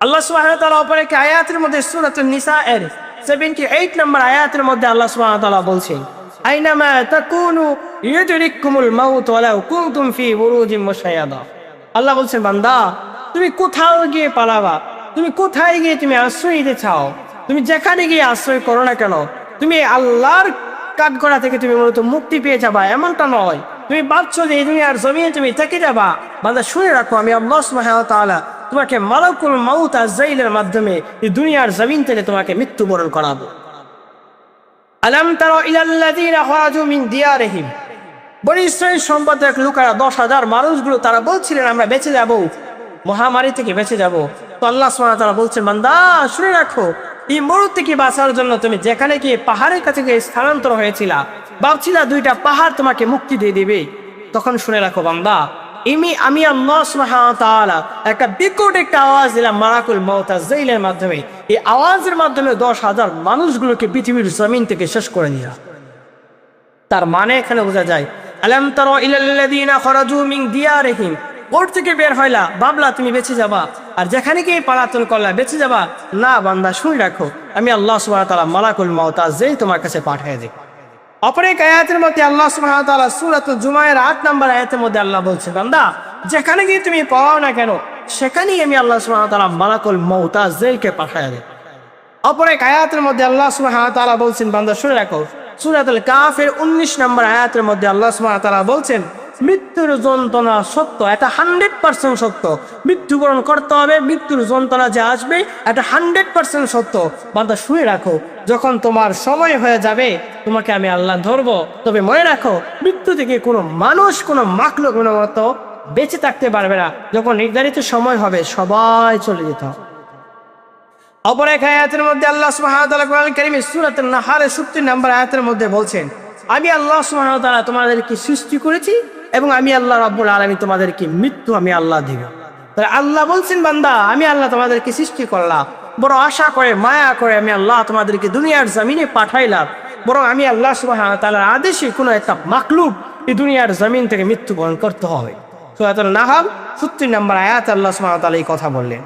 আল্লাহ সুবহানাহু ওয়া তাআলা অপর এক আয়াতের মধ্যে সূরাতুন নিসা এর 78 নম্বর আয়াতের মধ্যে আল্লাহ সুবহানাহু ওয়া তাআলা বলছেন, আইনামা তাকুনু ইউদরিকুমুল মাউত ওয়ালাউ কুনতুম ফি বুরুজিম মুশাইয়াদা। আল্লাহ বলছেন, বান্দা তুমি কোথাও গিয়ে পালাবা, তুমি কোথায় গিয়ে তুমি আশ্রয় নিতে চাও, তুমি যেখানে গিয়ে আশ্রয় করো না কেন, তুমি আল্লাহর কাঠগড়া থেকে তুমি মূলত মুক্তি পেয়ে যাবা এমনটা নয়। তুমি ভাবছো যে এই দুনিয়ার জমিনে তুমি থেকে যাবা, বান্দা শুনে রাখো, আমি আল্লাহ সুবহানাহু ওয়া তাআলা তোমাকে মালাকুল মাউত আজরাইলের মাধ্যমে এই দুনিয়ার জমিন থেকে তোমাকে মৃত্যুবরণ করাবো। আলাম তারা ইলাল্লাযীনা খারাজু মিন দিয়ারিহিম। বনী ইসরাঈল সম্প্রদায়ের লোকেরা 10,000 মানুষগুলো তারা বলছিলেন আমরা বেঁচে যাব, মহামারী থেকে বেঁচে যাব। তো আল্লাহ সুবহানাহু ওয়া তাআলা বলছেন, বান্দা শুনে রাখো, এই মরুদ থেকে বাঁচার জন্য তুমি যেখানে গিয়ে পাহাড়ের কাছে গিয়ে স্থানান্তর হয়েছিলা, ভাবছিলা 2টা পাহাড় তোমাকে মুক্তি দিয়ে দিবে, তখন শুনে রাখো বান্দা, আমি আল্লাহ সুবহানাহু ওয়া তাআলা একটা বিকট একটা আওয়াজ দিলাম মালাকুল মাউত আজরাইলের মাধ্যমে। এই আওয়াজের মাধ্যমে 10,000 মানুষগুলোকে পৃথিবীর জমিন থেকে শেষ করে নিলাম। তার মানে এখানে বোঝা যায়, আলাম তারা ইলাল্লাযীনা খারাজু মিন দিয়ারিহিম, ওর থেকে বের হইলা, ভাবলা তুমি বেঁচে যাবা, আর যেখানে গিয়ে পালাতন করলা বেঁচে যাবা না। বান্দা শুনে রাখো, আমি আল্লাহ সুবহানাহু ওয়া তাআলা মালাকুল মাউত আজরাইল তোমার কাছে পাঠিয়ে দেব। অপর এক আয়াতের মধ্যে আল্লাহ সুবহানাহু ওয়া তাআলা সূরাতুল জুমায়ের 8 নম্বর আয়াতের মধ্যে আল্লাহ বলছে, বান্দা যেখানে গিয়ে তুমি পাও না কেন সেখানেই আমি আল্লাহ সুবহানাহু ওয়া তাআলা মালাকুল মাউত আজরাইলকে পাঠিয়ে দেব। অপর এক আয়াতের মধ্যে আল্লাহ সুবহানাহু ওয়া তাআলা বলছেন, বান্দা শুনে রাখো, সূরাতুল কাফের 19 নম্বর আয়াতের মধ্যে আল্লাহ সুবহানাহু ওয়া তাআলা বলছেন, মৃত্যুর যন্ত্রণা সত্য, এটা 100% সত্য। মৃত্যুবরণ করতে হবে, মৃত্যুর যন্ত্রণা যে আসবে এটা 100% সত্য। বান্দা শুনে রাখো, যখন তোমার সময় হয়ে যাবে তোমাকে আমি আল্লাহ ধরবো। তবে মনে রাখো, মৃত্যু থেকে কোনো মানুষ, কোনো মাখলুক মতো বেঁচে থাকতে পারবে না। যখন নির্ধারিত সময় হবে সবাই চলে যেতে হবে। অপর এক আয়াতের মধ্যে আল্লাহ সুবহানাহু ওয়া তাআলা কোরআন কারীমের সূরাতুন নাহলের 70 নম্বর আয়াতের মধ্যে বলছেন, আমি আল্লাহ সুবহানাহু ওয়া তাআলা তোমাদেরকে সৃষ্টি করেছি এবং আমি আল্লাহ রাব্বুল আলামিন তোমাদেরকে মৃত্যু আমি আল্লাহ দিব। তাহলে আল্লাহ বলছেন, বান্দা আমি আল্লাহ তোমাদেরকে সৃষ্টি করলাম, বড় আশা করে মায়া করে আমি আল্লাহ তোমাদেরকে দুনিয়ার জমিনে পাঠাইলাম। বরং আমি আল্লাহ সুবহানাহু ওয়া তাআলার আদেশে কোনো একটা মাখলুক এই দুনিয়ার জমিন থেকে মৃত্যুবরণ করতে হবে। সূরাতুন নাহল 70 নম্বর আয়াত আল্লাহ সুবহানাহু ওয়া তাআলা এই কথা বললেন।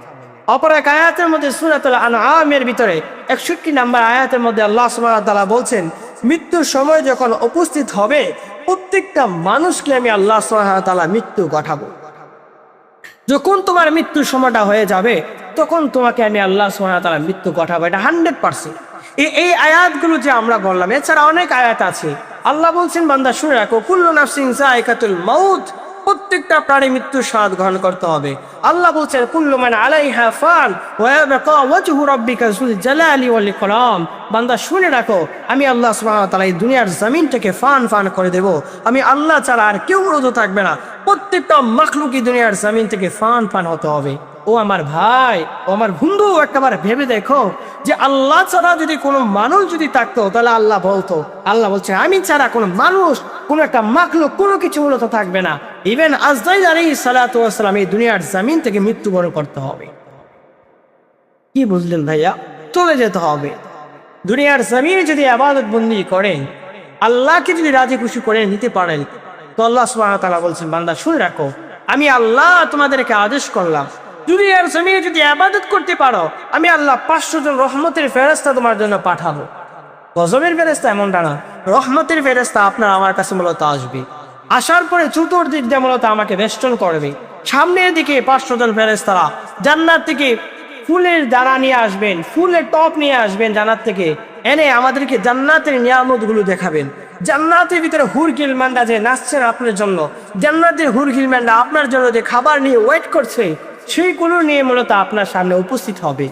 অপর এক আয়াতের মধ্যে সূরাতুল আনআমের ভিতরে 61 নম্বর আয়াতের মধ্যে আল্লাহ সুবহানাহু ওয়া তাআলা বলছেন, মৃত্যুর সময় যখন উপস্থিত হবে প্রত্যেকটা মানুষকে আমি আল্লাহ সুবহানাহু ওয়া তাআলা মৃত্যু ঘটাবো। যখন তোমার মৃত্যুর সময়টা হয়ে যাবে তখন তোমাকে আমি আল্লাহ সুবহানাহু ওয়া তাআলা মৃত্যু ঘটাবো, এটা 100%। এই আয়াতগুলো যে আমরা বললাম, এছাড়া অনেক আয়াত আছে। আল্লাহ বলছেন, বান্দা শুনে রাখো, কুল্লু নাফসিন যায়কাতুল মাউত, প্রত্যেকটা প্রাণী মৃত্যুর স্বাদ গ্রহণ করতে হবে। আল্লাহ বলছেন, কুল্লু মান আলাইহা ফান ওয়া ইয়াবকা ওয়াজহু রাব্বিকা যুল জালালি ওয়াল ইকরাম। বান্দা শুনে রাখো, আমি আল্লাহ সুবহানাহু ওয়া তাআলা এই দুনিয়ার জমিনটাকে ফান করে দেব। আমি আল্লাহ ছাড়া আর কেউ রোধ থাকবে না। প্রত্যেকটা মাখলুকই দুনিয়ার জমিন থেকে ফান হতে হবে। ও আমার ভাই, ও আমার বন্ধু, একবার ভেবে দেখো যে আল্লাহ ছাড়া যদি কোনো মানুষ যদি থাকতো তাহলে আল্লাহ বলতো, আল্লাহ বলছে আমি ছাড়া কোনো মানুষ, কোনো একটা মাখলুক, কোনো কিছু মূলত থাকবে না। ইভেন আজরাইল আলাইহিস সালাতু ওয়াস সালাম এই দুনিয়ার জমিন থেকে মৃত্যুবরণ করতে হবে। কি বুঝলেন ভাইয়া? চলে যেতে হবে। দুনিয়ার জমিনে যদি ইবাদত বন্দেগী করেন, আল্লাহকে যদি রাজি খুশি করে নিতে পারেন, তো আল্লাহ সুবহানাহু ওয়া তাআলা বলছেন, বান্দা শুনে রাখো, আমি আল্লাহ তোমাদেরকে আদেশ করলাম, দুনিয়ার জমিনে যদি ইবাদত করতে পারো আমি আল্লাহ 500 জন রহমতের ফেরেশতা তোমার জন্য পাঠাবো। গজবের ফেরেশতা এমনটা না, রহমতের ফেরেশতা আপনার আমার কাছে মূলত আসবে। আসার পরে চতুর্দিক দিয়ে মূলত আমাকে বেষ্টন করবে। সামনের দিকে 500 জন ফেরেশতারা জান্নাত থেকে ফুলের দানা নিয়ে আসবেন, ফুলের টপ নিয়ে আসবেন জান্নাত থেকে, এনে আমাদেরকে জান্নাতের নিয়ামতগুলো দেখাবেন। জান্নাতের ভিতরে হুর গিলমানরা যে নাচছেন আপনার জন্য, জান্নাতের হুর গিলমানরা আপনার জন্য যে খাবার নিয়ে ওয়েট করছে, সেইগুলো নিয়ে মূলত আপনার সামনে উপস্থিত হবে।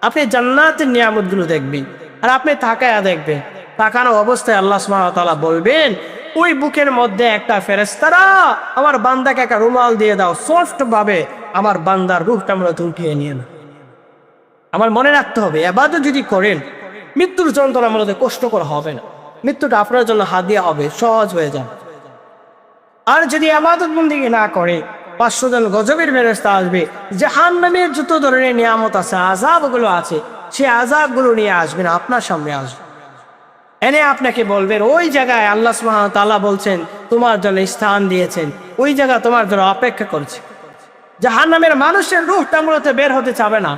আপনি জান্নাতের নিয়ামতগুলো দেখবেন আর আপনি তাকায়া দেখবেন। তাকানো অবস্থায় আল্লাহ সুবহানাহু ওয়া তাআলা বলবেন, ওই বুকের মধ্যে একটা ফেরেশতারা আমার বান্দাকে একটা রুমাল দিয়ে দাও, সফট ভাবে আমার বান্দার রূহটা মূলত উঠিয়ে নিয়ে না। আমার মনে রাখতে হবে, ইবাদত যদি করেন মৃত্যুর যন্ত্রণা মূলত কষ্টকর হবে না, মৃত্যুটা আপনার জন্য হাদিয়া হবে, সহজ হয়ে যাবে। আর যদি ইবাদত বন্দেগী না করে 500 জন গজবের ফেরেশতা আসবে, জাহান্নামের যত ধরনের নিয়ামত আছে, আযাবগুলো আছে, সেই আযাবগুলো নিয়ে আসবেন, আপনার সামনে আসবে, এনে আপনাকে বলবেন, ওই জায়গায় আল্লাহ সুবহানাহু ওয়া তাআলা বলছেন তোমার জন্য স্থান দিয়েছেন, ওই জায়গা তোমার জন্য অপেক্ষা করছে। জাহান্নামের মানুষের রূহটা মূলত বের হতে চাবে না।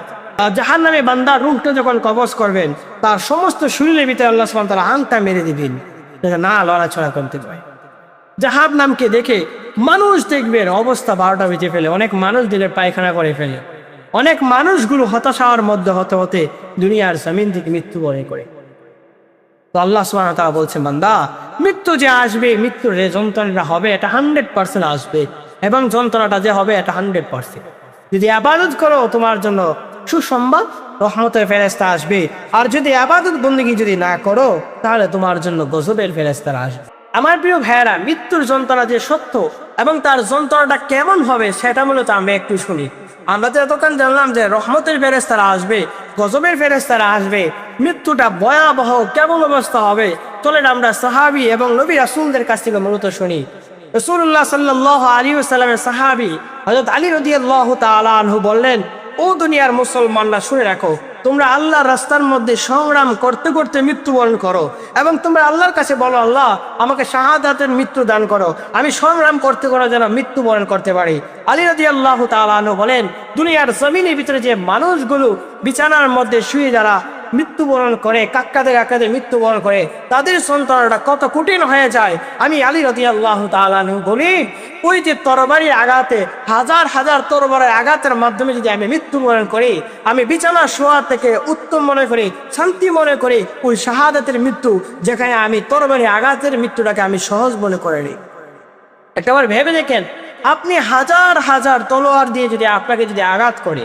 জাহান্নামে বান্দার রূহটা যখন কবজ করবেন, তার সমস্ত শরীরের ভিতরে আল্লাহ সুবহানাহু ওয়া তাআলা আংটা মেরে দিবেন, না লড়াছড়া করতে পারে। জাহান্নামকে দেখে মানুষ দেখবেন অবস্থা 12টা বেজে ফেলে, অনেক মানুষ দিলে পায়খানা করে ফেলে, অনেক মানুষগুলো হতাশার মধ্যে হতে হতে দুনিয়ার জমিন থেকে মৃত্যুবরণ করে। তো আল্লাহ সুবহানাহু ওয়া তাআলা বলছেন, বান্দা মৃত্যু যে আসবে, মৃত্যুর যে যন্ত্রণাটা হবে এটা 100% আসবে, এবং যন্ত্রণাটা যে হবে এটা 100%। যদি ইবাদত করো তোমার জন্য সুসংবাদ, রহমতের ফেরেশতা আসবে। আর যদি ইবাদত বন্দেগী যদি না করো তাহলে তোমার জন্য গজবের ফেরেশতারা আসবে। আমার প্রিয় ভাইয়েরা, মৃত্যুর যন্ত্রণা যে সত্য এবং তার যন্ত্রণাটা কেমন হবে সেটা মূলত আমরা একটু শুনি। আমরা তো এতক্ষণ জানলাম যে রহমতের ফেরেশতারা আসবে, গজবের ফেরেশতারা আসবে, মৃত্যুটা ভয়াবহ কেমন অবস্থা হবে। চলেন আমরা সাহাবী এবং নবী রাসূলদের কাছ থেকে মূলত শুনি। রাসূলুল্লাহ সাল্লাল্লাহু আলাইহি ওয়াসাল্লামের সাহাবী হযরত আলী রাদিয়াল্লাহু তাআলা আনহু বললেন, ও দুনিয়ার মুসলমানরা শুনে রাখো, তোমরা আল্লাহর রাস্তার মধ্যে সংগ্রাম করতে করতে মৃত্যুবরণ করো এবং তোমরা আল্লাহর কাছে বলো, আল্লাহ আমাকে শাহাদাতের মৃত্যু দান করো, আমি সংগ্রাম করতে করো যেন মৃত্যুবরণ করতে পারি। আলী রাদিয়াল্লাহু তাআলা আনহু বলেন, দুনিয়ার জমিনের ভিতরে যে মানুষগুলো বিছানার মধ্যে শুয়ে যারা মৃত্যুবরণ করে, কাক্কাতে কাক্কাতে মৃত্যুবরণ করে, তাদের সন্তানটা কত কঠিন হয়ে যায়। আমি আলী রাদিয়াল্লাহু তাআলা আনহু বলি, ওই যে তরবারির আঘাতে, হাজার হাজার তরবারের আঘাতের মাধ্যমে যদি আমি মৃত্যুবরণ করি, আমি বিছানা শোয়া থেকে উত্তম মনে করি, শান্তি মনে করি ওই শাহাদাতের মৃত্যু, যেখানে আমি তরবারির আঘাতের মৃত্যুটাকে আমি সহজ মনে করে নিই। একবার ভেবে দেখেন, আপনি হাজার হাজার তলোয়ার দিয়ে যদি আপনাকে যদি আঘাত করে,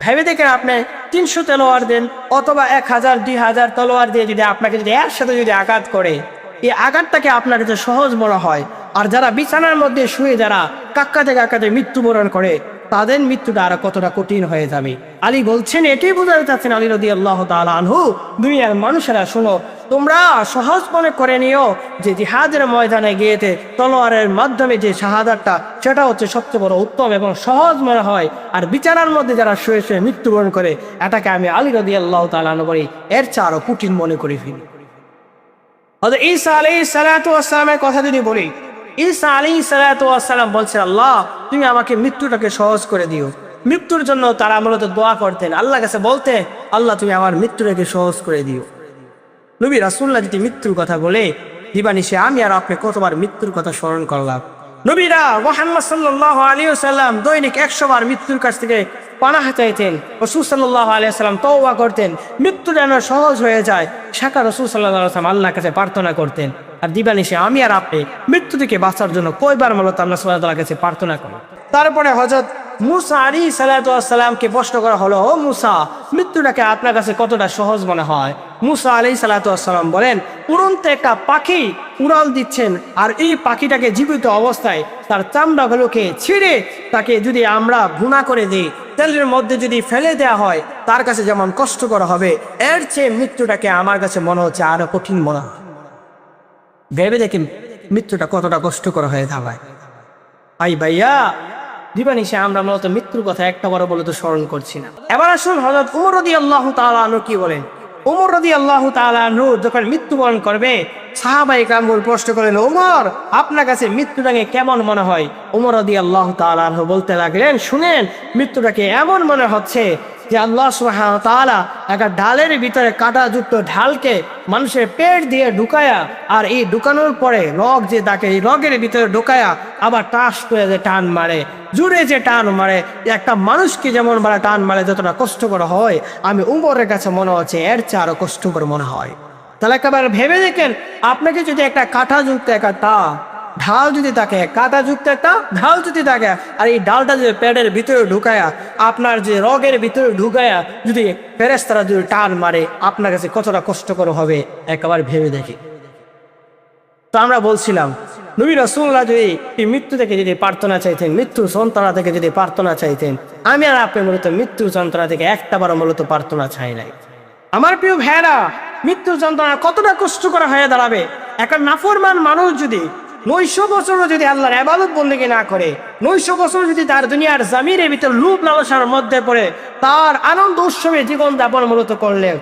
ভেবে দেখেন আপনি 300 তলোয়ার দেন অথবা 1000 2000 তলোয়ার দিয়ে যদি আপনাকে যদি একসাথে যদি আঘাত করে, এই আঘাতটাকে আপনার কাছে সহজ মনে হয়। আর যারা বিছানার মধ্যে শুয়ে যারা কাক্কাতে কাক্কাতে মৃত্যুবরণ করে, তাদের মৃত্যুটা আরো কতটা কঠিন হয়ে যাবে। আলী বলছেন, এটাই বোঝাতে চাচ্ছেন আলী রাদিয়াল্লাহু তাআলা আনহু, দুনিয়ার মানুষেরা শোনো, তোমরা সহজ মনে করে নিও যে জিহাদের ময়দানে গিয়েতে তলোয়ারের মাধ্যমে যে শাহাদাতটা, সেটা হচ্ছে সবচেয়ে বড় উত্তম এবং সহজ মনে হয়। আর বিচারার মধ্যে যারা শুয়ে শুয়ে মৃত্যুবরণ করে, এটাকে আমি আলী রাদিয়াল্লাহু তাআলা আনহু বলি এর চেয়ে আরো কঠিন মনে করে ফেলি। হযরত ঈসা আলাইহিস সালাতু ওয়াস সালামের কথা যদি বলি, ঈসা আলাইহিস সালাতু ওয়াস সালাম বলছেন, আল্লাহ তুমি আমাকে মৃত্যুটাকে সহজ করে দিও। মৃত্যুর জন্য তারা মূলত দোয়া করতেন, আল্লাহর কাছে বলতেন, আল্লাহ তুমি আমার মৃত্যুটাকে সহজ করে দিও। নবী রাসূলুল্লাহ যদি মৃত্যুর কথা বলে, দিবানিশে আমি আর আপনি কতবার মৃত্যুর কথা স্মরণ করলাম। নবীরা মুহাম্মদ সাল্লাল্লাহু আলাইহি ওয়াসাল্লাম দৈনিক 100 বার মৃত্যুর কাছ থেকে পানাহ চাইতেন। রাসূল সাল্লাল্লাহু আলাইহি ওয়াসাল্লাম তওবা করতেন, মৃত্যু যেন সহজ হয়ে যায় সেটা রাসূল সাল্লাল্লাহু আলাইহি ওয়াসাল্লাম আল্লাহর কাছে প্রার্থনা করতেন। আর দিবানিশে আমি আর আপনি মৃত্যু থেকে বাঁচার জন্য কয়বার মূলত আল্লাহ সুবহানাহু ওয়া তাআলার কাছে প্রার্থনা করি। তারপরে হযরত মুসা আলাইহিস সালাতু ওয়াস সালামকে প্রশ্ন করা হলো, ও মুসা, মৃত্যুটাকে আপনার কাছে কতটা সহজ মনে হয়? মুসা আলাইহিস সালাতু ওয়াস সালাম বলেন, উড়ন্ত একটা পাখি উড়াল দিচ্ছেন, আর এই পাখিটাকে জীবিত অবস্থায় তার চামড়াগুলোকে ছিঁড়ে তাকে যদি আমরা ভুনা করে দিই, তেলের মধ্যে যদি ফেলে দেওয়া হয়, তার কাছে যেমন কষ্টকর হবে, এর চেয়ে মৃত্যুটাকে আমার কাছে মনে হচ্ছে আরো কঠিন মনে হয়। ভেবে দেখেন মৃত্যুটা কতটা কষ্টকর হয়ে দাঁড়ায়। আই ভাইয়া, দিবানিশে আমরা মূলত মৃত্যুর কথা একটা বড় বলে তো স্মরণ করছি না। এবার আসুন হযরত ওমর রাদিয়াল্লাহু তাআলা আনহু কি বলেন। ওমর রাদিয়াল্লাহু তাআলা আনহু যখন মৃত্যুবরণ করবে, সাহাবায়ে কেরামগণ প্রশ্ন করলেন, ওমর আপনার কাছে মৃত্যুটাকে কেমন মনে হয়? ওমর রাদিয়াল্লাহু তাআলা আনহু বলতে লাগলেন, শুনেন, মৃত্যুটাকে এমন মনে হচ্ছে যে আল্লাহ সুবহানাহু ওয়া তাআলা একটা ঢালের ভিতরে কাঁটাযুক্ত ঢালকে মানুষের পেট দিয়ে ঢুকায়া, আর এই ঢুকানোর পরে রগ যে তাকে এই রগের ভিতরে ঢুকায়া আবার টাস করে যে টান মারে, জুড়ে যে টান মারে, একটা মানুষকে যেমন মারা টান মারে যতটা কষ্টকর হয়, আমি উমরের কাছে মনে হচ্ছে এর চেয়ে আরো কষ্টকর মনে হয়। তাহলে একেবারে ভেবে দেখেন, আপনাকে যদি একটা কাঁটাযুক্ত একটা ঢাল যদি থাকে, কাঁটাযুক্ত একটা ঢাল যদি থাকে, আর এই ডালটা যদি পেটের ভিতরে ঢুকায়া, আপনার যে রগের ভিতরে ঢুকায়া যদি ফেরেশতারা যদি টান মারে, আপনার কাছে কতটা কষ্টকর হবে একবার ভেবে দেখি। তো আমরা বলছিলাম, নবী রাসূলুল্লাহ যদি এই মৃত্যু থেকে যদি প্রার্থনা চাইতেন, মৃত্যুর যন্ত্রণা থেকে যদি প্রার্থনা চাইতেন, আমি আর আপনি মূলত মৃত্যুর যন্ত্রণা থেকে একটাবারও মূলত প্রার্থনা চাই নাই। আমার প্রিয় ভাইরা, মৃত্যুর যন্ত্রণা কতটা কষ্টকর হয়ে দাঁড়াবে। একটা নাফরমান মানুষ যদি 900 বছরও যদি আল্লাহর ইবাদত বন্দেগী না করে, 900 বছর যদি তার দুনিয়ার জামিনের ভিতর লোভ লালসার মধ্যে পড়ে তার আনন্দ উৎসবে জীবন যাপন মূলত করলেন,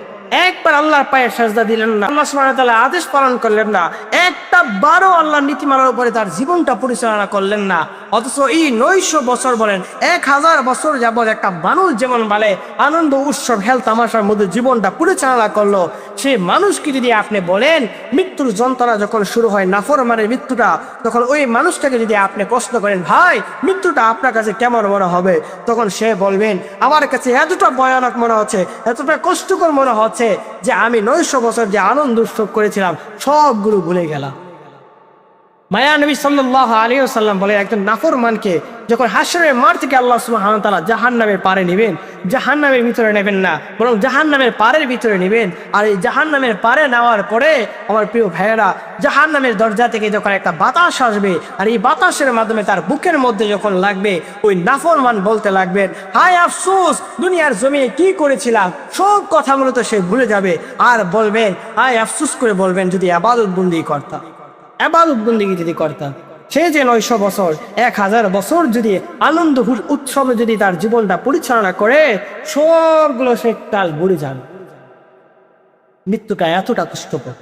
একবার আল্লাহর পায়ে সাজদা দিলেন না, আল্লাহ সুবহানাহু ওয়া তাআলা আদেশ পালন করলেন না, একটা বারও আল্লাহর নীতিমালার উপরে তার জীবনটা পরিচালনা করলেন না, অথচ এই 900 বছর বলেন 1000 বছর যাবৎ একটা মানুষ যেমন বলে আনন্দ উৎসব হেল তামাশার মধ্যে জীবনটা পরিচালনা করলো, সেই মানুষকে যদি আপনি বলেন মৃত্যুর যন্ত্রণা যখন শুরু হয়, নাফরমানের মৃত্যুটা, তখন ওই মানুষটাকে যদি আপনি প্রশ্ন করেন, ভাই মৃত্যুটা আপনার কাছে কেমন মনে হবে, তখন সে বলবেন, আমার কাছে এতটা ভয়ানক মনে হচ্ছে, এতটা কষ্টকর মনে হচ্ছে যে আমি 900 বছর যে আনন্দ উৎসব করেছিলাম সবগুলো ভুলে গেলাম। মায়া নবী সাল্লাল্লাহু আলাইহি ওয়াসাল্লাম বলে, একজন নাফরমানকে যখন হাশরের মাঠ থেকে আল্লাহ সুবহানাহু ওয়া তাআলা জাহান্নামের পারে নেবেন, জাহান্নামের ভিতরে নেবেন না, বরং জাহান্নামের পারের ভিতরে নেবেন। আর এই জাহান্নামের পারে নেওয়ার পরে আমার প্রিয় ভাইয়েরা, জাহান্নামের দরজা থেকে যখন একটা বাতাস আসবে, আর এই বাতাসের মাধ্যমে তার বুকের মধ্যে যখন লাগবে, ওই নাফরমান বলতে লাগবেন, হায় আফসোস, দুনিয়ার জমিনে কি করেছিলাম, সব কথা মূলত সে ভুলে যাবে। আর বলবেন, হায় আফসোস করে বলবেন, যদি ইবাদত বন্দেগী করতাম, ইবাদত বন্দেগী যদি করতাম। সে যে 900 বছর 1000 বছর যদি আনন্দ উৎসবে যদি তার জীবনটা পরিচালনা করে, সবগুলো সে কাল ভুলে যান। মৃত্যুটা এতটা কষ্টকর।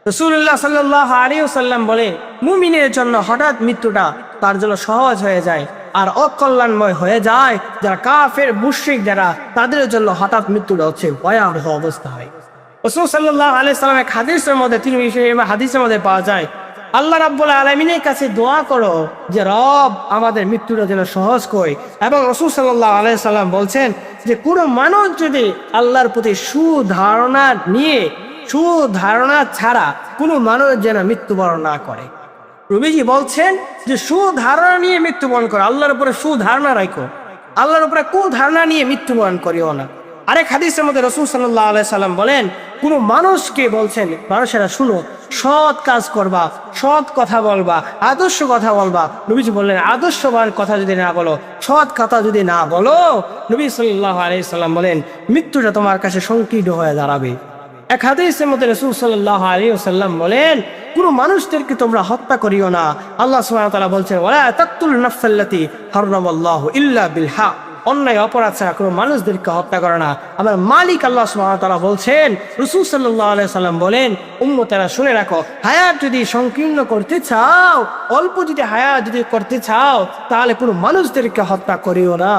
রাসূলুল্লাহ সাল্লাল্লাহু আলাইহি ওয়াসাল্লাম বলে, মুমিনের জন্য হঠাৎ মৃত্যুটা তার জন্য সহজ হয়ে যায়, আর অকল্যাণময় হয়ে যায় যারা কাফের মুশরিক, যারা তাদের জন্য হঠাৎ মৃত্যুটা হচ্ছে ভয়াবহ অবস্থা হয়। রাসূল সাল্লাল্লাহু আলাইহি সাল্লাম এক হাদিসের মধ্যে, তিনি হাদিসের মধ্যে পাওয়া যায়, আল্লাহ রাব্বুল আলামিনের কাছে দোয়া করো যে রব আমাদের মৃত্যুটা যেন সহজ করে। এবং রাসূল সাল্লাল্লাহু আলাইহি সাল্লাম বলছেন যে কোনো মানুষ যদি আল্লাহর প্রতি সুধারণা ছাড়া কোনো মানুষ যেন মৃত্যুবরণ না করে। নবীজি বলছেন যে সুধারণা নিয়ে মৃত্যুবরণ করো, আল্লাহর উপরে সুধারণা রাখো, আল্লাহর উপরে কুধারণা নিয়ে মৃত্যুবরণ করিও না। আরেক হাদিসের মধ্যে রাসূল সাল্লাল্লাহু আলাইহি সাল্লাম বলেন, কোনো মানুষকে বলছেন, মানুষেরা শুনো, সৎ কাজ করবা, সৎ কথা বলবা, আদর্শ কথা বলবা। নবীজি বললেন আদর্শবান কথা যদি না বলো, সৎ কথা যদি না বলো, নবী সাল্লাল্লাহু আলাইহি সাল্লাম বলেন মৃত্যুটা তোমার কাছে সংকীর্ণ হয়ে দাঁড়াবে। এক হাদিসের মধ্যে রাসূল সাল্লাল্লাহু আলাইহি ওয়াসাল্লাম বলেন কোন মানুষদেরকে তোমরা হত্যা করিও না। আল্লাহ সুবহানাহু ওয়া তাআলা বলছেন ওয়ালা তাকতুল নাফসাল্লাতী হারামাল্লাহু ইল্লা বিল হক, অন্যায় অপরাধ ছাড়া কোনো মানুষদেরকে হত্যা করে না। আমার মালিক আল্লাহ সুবহানাহু ওয়া তাআলা বলছেন, রাসূল সাল্লাল্লাহু আলাইহি সাল্লাম বলেন উম্মতেরা শুনে রাখো, হায়াত যদি সংকীর্ণ করতে চাও, অল্প যদি হায়াত যদি করতে চাও, তাহলে কোনো মানুষদেরকে হত্যা করিও না।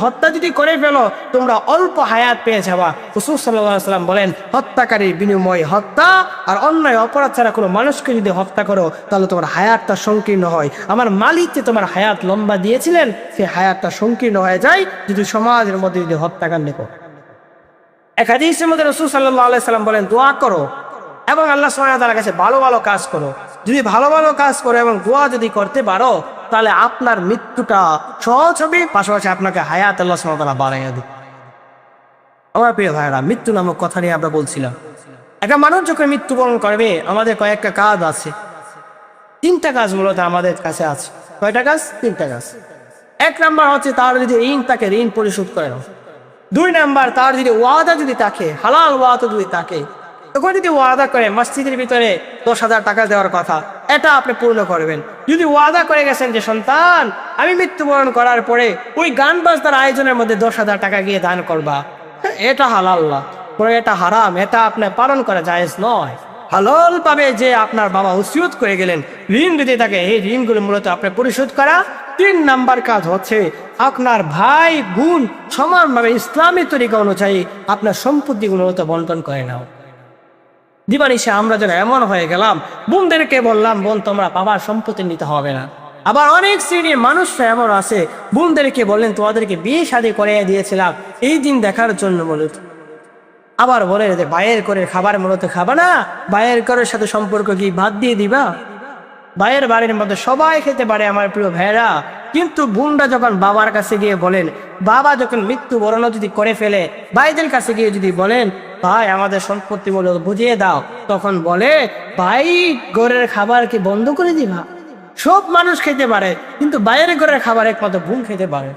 হত্যা যদি করে ফেলো তোমরা অল্প হায়াত পেয়ে যাবা। রাসূল সাল্লাল্লাহু আলাইহি সাল্লাম বলেন হত্যাকারীর বিনিময় হত্যা, আর অন্যায় অপরাধ ছাড়া কোনো মানুষকে যদি হত্যা করো তাহলে তোমার হায়াতটা সংকীর্ণ হয়। আমার মালিক যে তোমার হায়াত লম্বা দিয়েছিলেন সে হায়াতটা সংকীর্ণ হয়ে যায় যদি সমাজের মধ্যে যদি হত্যাকাণ্ড করো। এক হাদিসের মধ্যে রাসূল সাল্লাল্লাহু আলাইহি সাল্লাম বলেন দোয়া করো এবং আল্লাহ সুবহানাহু ওয়া তাআলার কাছে ভালো ভালো কাজ করো। যদি ভালো ভালো কাজ করো এবং দোয়া যদি করতে পারো তাহলে আপনার মৃত্যুটা সহজ হবে, পাশাপাশি আপনাকে হায়াত আল্লাহ সুবহানাহু ওয়া তাআলা বাড়াইয়া দিবে। আমার প্রিয় ভাইরা, মৃত্যু নামক কথা নিয়ে আমরা বলছিলাম। একটা মানুষ যখন মৃত্যুবরণ করবে আমাদের কয়েকটা কাজ আছে, 3টা কাজ মূলত আমাদের কাছে আছে। কয়টা কাজ? 3টা কাজ। 1 নাম্বার হচ্ছে তার যদি ঋণ থাকে ঋণ পরিশোধ করে নাও। 2 নাম্বার তার যদি ওয়াদা যদি থাকে, হালাল ওয়াদা যদি থাকে, তখন যদি ওয়াদা করে মসজিদের ভিতরে 10,000 টাকা দেওয়ার কথা, এটা আপনি পূর্ণ করবেন। যদি ওয়াদা করে গেছেন যে সন্তান আমি মৃত্যুবরণ করার পরে ওই গান বাজনার আয়োজনের মধ্যে 10,000 টাকা গিয়ে দান করবা, এটা হালাল না, পরে এটা হারাম, এটা আপনার পালন করা জায়েজ নয়। হালাল পাবে যে আপনার বাবা ওসিয়ত করে গেলেন, ঋণ যদি থাকে এই ঋণগুলো মূলত আপনার পরিশোধ করা। 3 নাম্বার কাজ হচ্ছে আপনার ভাই বোন সমানভাবে ইসলামী তরিকা অনুযায়ী আপনার সম্পত্তিগুলো বন্টন করে নাও। দিবানিশে আমরা যেন এমন হয়ে গেলাম, বোনদেরকে বললাম বোন তোমরা বাবার সম্পত্তি নিতে হবে না। আবার অনেক শ্রেণীর মানুষরা এমন আছে, বোনদেরকে বললেন তোমাদেরকে বিয়ে শাদী করে দিয়েছিলাম এই দিন দেখার জন্য মূলত। আবার বলে যে ভাইয়ের করে খাবার মূলত খাবা না, ভাইয়ের করের সাথে সম্পর্ক কি বাদ দিয়ে দিবা? ভাইয়ের বাড়ির মধ্যে সবাই খেতে পারে আমার প্রিয় ভাইরা, কিন্তু বোনরা যখন বাবার কাছে গিয়ে বলেন, বাবা যখন মৃত্যুবরণ যদি করে ফেলে ভাইদের কাছে গিয়ে যদি বলেন ভাই আমাদের সম্পত্তি মূলত বুঝিয়ে দাও, তখন বলে ভাই ঘরের খাবার কি বন্ধ করে দিবা? সব মানুষ খেতে পারে কিন্তু বাইরের ঘরের খাবার একমাত্র বোন খেতে পারে।